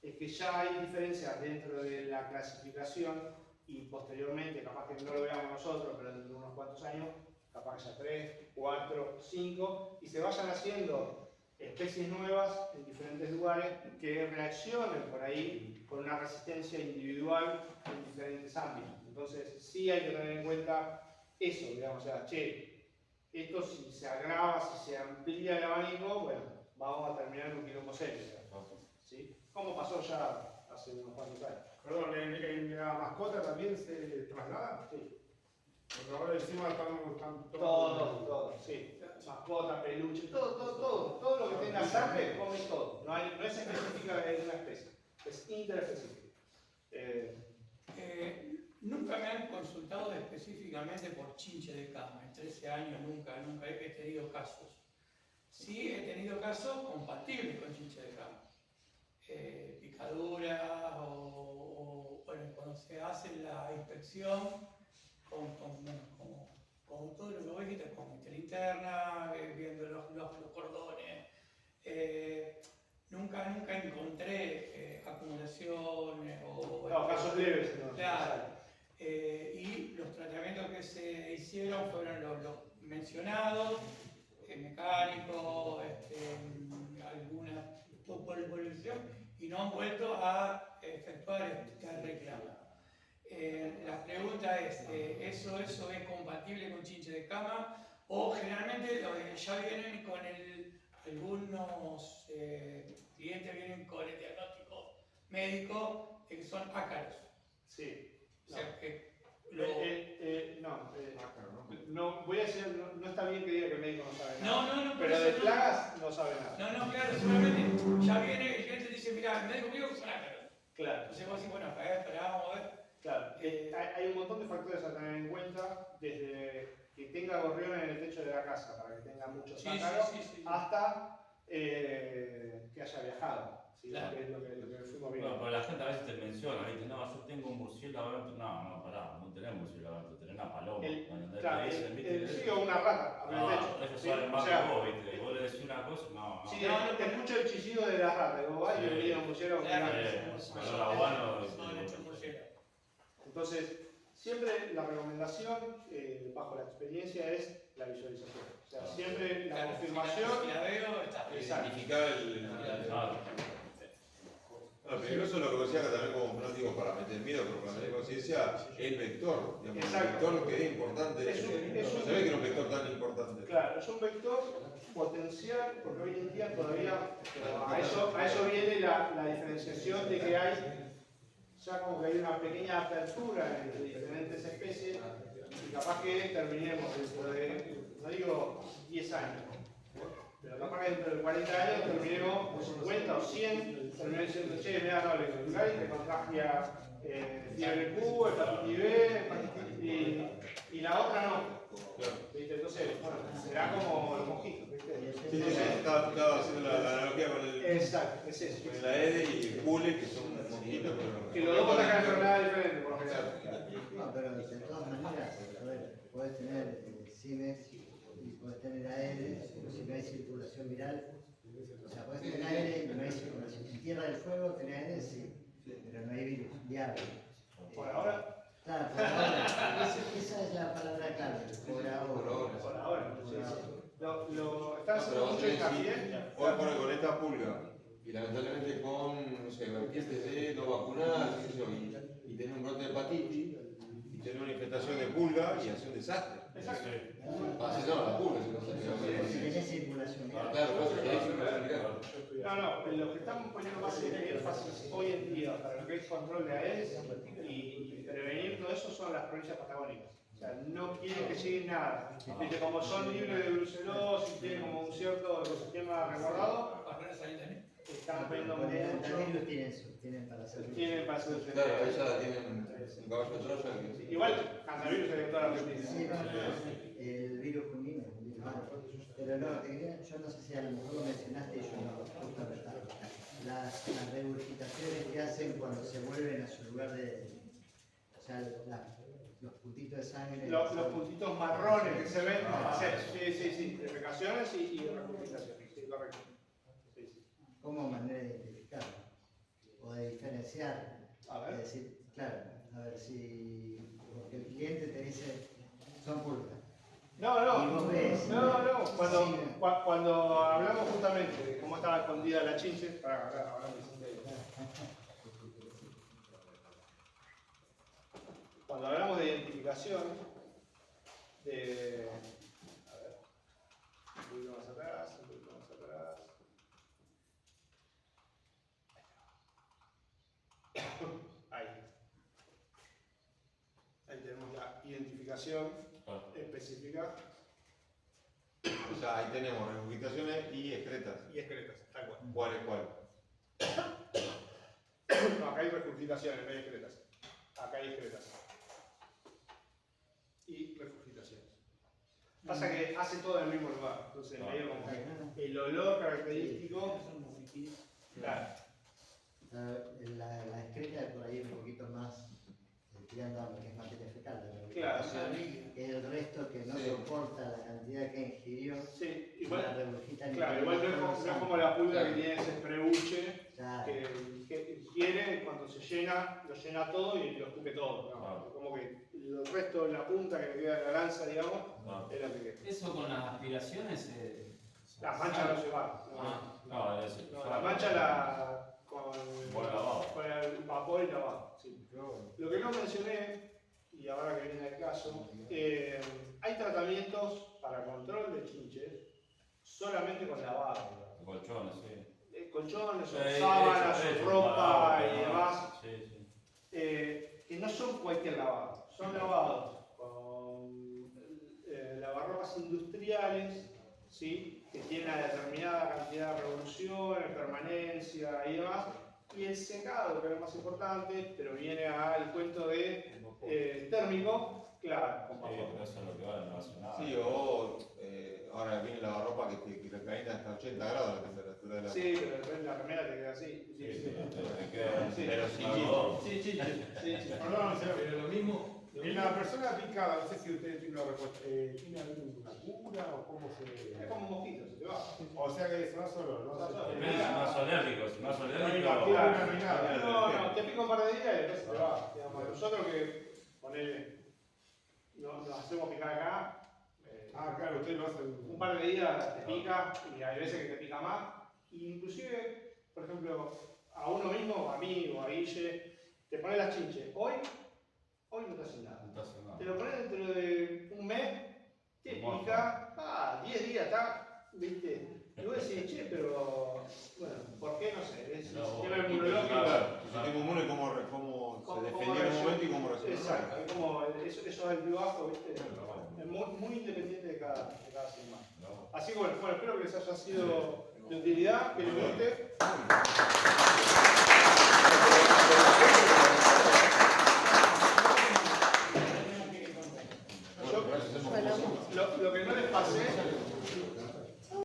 Es que ya hay diferencias dentro de la clasificación y posteriormente, capaz que no lo veamos nosotros, pero dentro de unos cuantos años, capaz que ya 3, 4, 5, y se vayan haciendo especies nuevas en diferentes lugares que reaccionen por ahí con una resistencia individual en diferentes ámbitos. Entonces sí hay que tener en cuenta eso, digamos, o sea, che, esto si se agrava, si se amplía el abanico, bueno, vamos a terminar en un quilombo serio, ¿sí? Como pasó ya hace unos cuantos años. Perdón, ¿en la mascota también se traslada? Sí. Porque ahora encima están Todo, sí. Mascota, peluche, todo lo que tenga sangre, come todo. No es específica de una especie, es interespecífica. Nunca me han consultado específicamente por chinche de cama. En 13 años nunca he tenido casos. Sí he tenido casos compatibles con chinche de cama. Picaduras o bueno, cuando se hace la inspección con todo lo que vos dijiste, con linterna, viendo los cordones, nunca encontré acumulaciones o... No, casos leves entonces. Claro. Y los tratamientos que se hicieron fueron los mencionados, mecánicos, alguna polvorización, y no han vuelto a efectuar este reclamo. La pregunta es, ¿eso es compatible con chinche de cama? O generalmente ya vienen con algunos clientes vienen con el diagnóstico médico de que son ácaros. Sí. O sea que no, voy a decir, no está bien que diga que el médico no sabe nada. no, pero de plagas no sabe nada. No, claro, seguramente ya viene, el cliente dice, mira, el médico me dijo que son ácaros. Claro. Entonces vos decís, bueno, esperá, vamos a ver. Claro, hay un montón de factores a tener en cuenta, desde que tenga gorriones en el techo de la casa para que tenga muchos ácaros, sí. hasta que haya viajado. ¿Sí? Claro. Que es lo que fuimos Bueno, viendo. pero la gente a veces te menciona, ¿viste? No, yo tengo un murciélago adentro. No, pará, no tenés murciélago adentro, tenés una paloma. Claro, sí, o una rata No, en el techo. ellos ¿Sí? saben más O sea, que vos, ¿viste? Vos le decís una cosa, no. Sí, te escucho el chillido de la rata, y vos vas y Sí. venís a un murciélago gigante. Olor a guano, Son hechos murciélagos. Entonces, siempre la recomendación, bajo la experiencia, es la visualización. O sea, siempre la Claro, confirmación. Si la veo, está. Exacto. Identificar el... Claro. No, peligroso es lo que decía que también como no digo para meter miedo, pero para meter conciencia, el vector. Digamos, el Exacto. vector que es importante. No sabés que era un vector tan importante. Claro, es un vector potencial, porque hoy en día todavía a eso viene la diferenciación de que hay ya como que hay una pequeña apertura entre diferentes especies y capaz que terminemos dentro de, no digo 10 años, pero capaz que dentro de 40 años terminemos, o 50 o 100, terminemos diciendo, che, mira, no, le contáis, te contagia fiebre Q, hepatitis B, y la otra no. ¿Viste? Entonces, bueno, será como los mosquitos, ¿viste? Sí, estaba haciendo la analogía con el... Exacto, es eso. Con la EDE y el PULE, que son mosquitos, pero... Que los dos contagian enfermedades diferentes, por lo general. No, pero de todas maneras, a ver, puedes tener CIMEX y puedes tener Aedes, pero si no hay circulación viral, o sea, puedes tener Aedes y no hay circulación. En Tierra del Fuego tenés Aedes, sí, pero no hay virus viable. Por ahora. Claro, por ahora. Esa es la palabra clave, por ahora. Por ahora. Están haciendo mucho hincapié. Hoy con esta pulga, y lamentablemente con, no sé, vertientes de no vacunar, qué sé yo, y tener un brote de hepatitis, y tener una infestación de pulga, y hacer un desastre. Exacto. Así no, la pulga, si no se Tenés circulación viral. Claro, pues, si hay circulación viral. No, lo que estamos poniendo más énfasis hoy en día para lo que es control de Aedes y prevenir todo eso son las provincias patagónicas. O sea, no quieren que llegue nada. ¿Viste? Como son libres de brucelosis, tienen como un cierto ecosistema resguardado, están poniendo Con el mucho. antivirus tienen para hacer. Tienen para hacer Claro, ahí ya tienen un caballo de Troya que... igual, antivirus hay en toda la Argentina. Sí, no, el virus junino, el virus malo. Pero no, te quería, yo no sé si a lo mejor lo mencionaste y yo no, justo no estaba. Las regurgitaciones que hacen cuando se vuelven a su lugar de. O sea, los puntitos de sangre. Los puntitos marrones que se ven, sí, defecaciones y regurgitaciones, sí, correcto. Sí. Como manera de identificarlo o de diferenciar. A ver. Es decir, claro, a ver si. Porque el cliente te dice, son pulgas. No, Y vos ves. cuando hablamos justamente de cómo estaba escondida la chinche, ahora me hiciste. Cuando hablamos de identificación, a ver, un poquito más atrás. Ahí tenemos la identificación específica. O sea, ahí tenemos regurgitaciones y excretas. Y excretas, tal cual. ¿Cuál es cuál? No, acá hay regurgitaciones, no hay excretas. Acá hay excretas. Y regurgitaciones. Pasa que hace todo en el mismo lugar, entonces medio como que el olor característico. Claro. La excreta por ahí es un poquito más tirando a lo que es materia fecal, la Claro, regurgitación. El resto que no Sí. soporta la cantidad que ingirió, Sí, la igual, regurgita claro, igual no es como la pulga que tiene ese prebuche Claro. que quiere, cuando se llena, lo llena todo y lo escupe todo. ¿no? Claro. Como que el resto de la punta que le queda de la lanza, digamos, No, es la que queda. Eso con las aspiraciones. La mancha no se va. No, Ah, no, es no, la mancha la con lavado. el vapor y lavado. Sí. Lo que no mencioné, y ahora que viene el caso, hay tratamientos para control de chinches solamente con lavado. Colchones, sí. Colchones, o Sí, sábanas, hecho, o ropa para- y demás, Sí, sí. que no son cualquier lavado, son lavados con lavarropas industriales, ¿sí? Que tienen una determinada cantidad de revoluciones, permanencia y demás, y el secado, que es lo más importante, pero viene al cuento de térmico, claro, con Sí, vapor. pero eso es lo que va en nacional. Sí, o ahora viene la ropa que recalienta hasta 80 grados la temperatura de la... Sí, pero después la remera te queda así. Sí, Sí, sí, sí. te queda- Sí. Pero sin algodón. Sí, sí, sí, sí. Perdón, señor, Pero lo mismo, en la persona picada, no sé si usted tiene una respuesta, ¿tiene alguna cura o cómo se...? Es como un mosquito, se te va. O sea que se va solo, ¿no? Se va solo. Depende si no es alérgico, si no es No hay alérgico. vacuna, no hay nada. No, te pica un par de días y después se te va. Digamos, nosotros que ponele, nos hacemos picar acá, Ah, claro, usted lo hace... un par de días te pica y hay veces que te pica más. Inclusive, por ejemplo, a uno mismo, a mí o a Guille, te pones las chinches. Hoy no te hacen nada. No te hace nada. Te lo pones dentro de un mes, te Morfa. pica, 10 días está, ¿viste? Y vos decís, che, pero, bueno, ¿por qué? No sé, es el No, sistema vos- inmunológico. Claro, el sistema inmune cómo se defendió en un momento y cómo reaccionó. Exacto, es como, eso es el bajo, ¿viste? Es muy independiente de cada ser humano. No. Así que bueno, espero que les haya sido de utilidad, que les guste.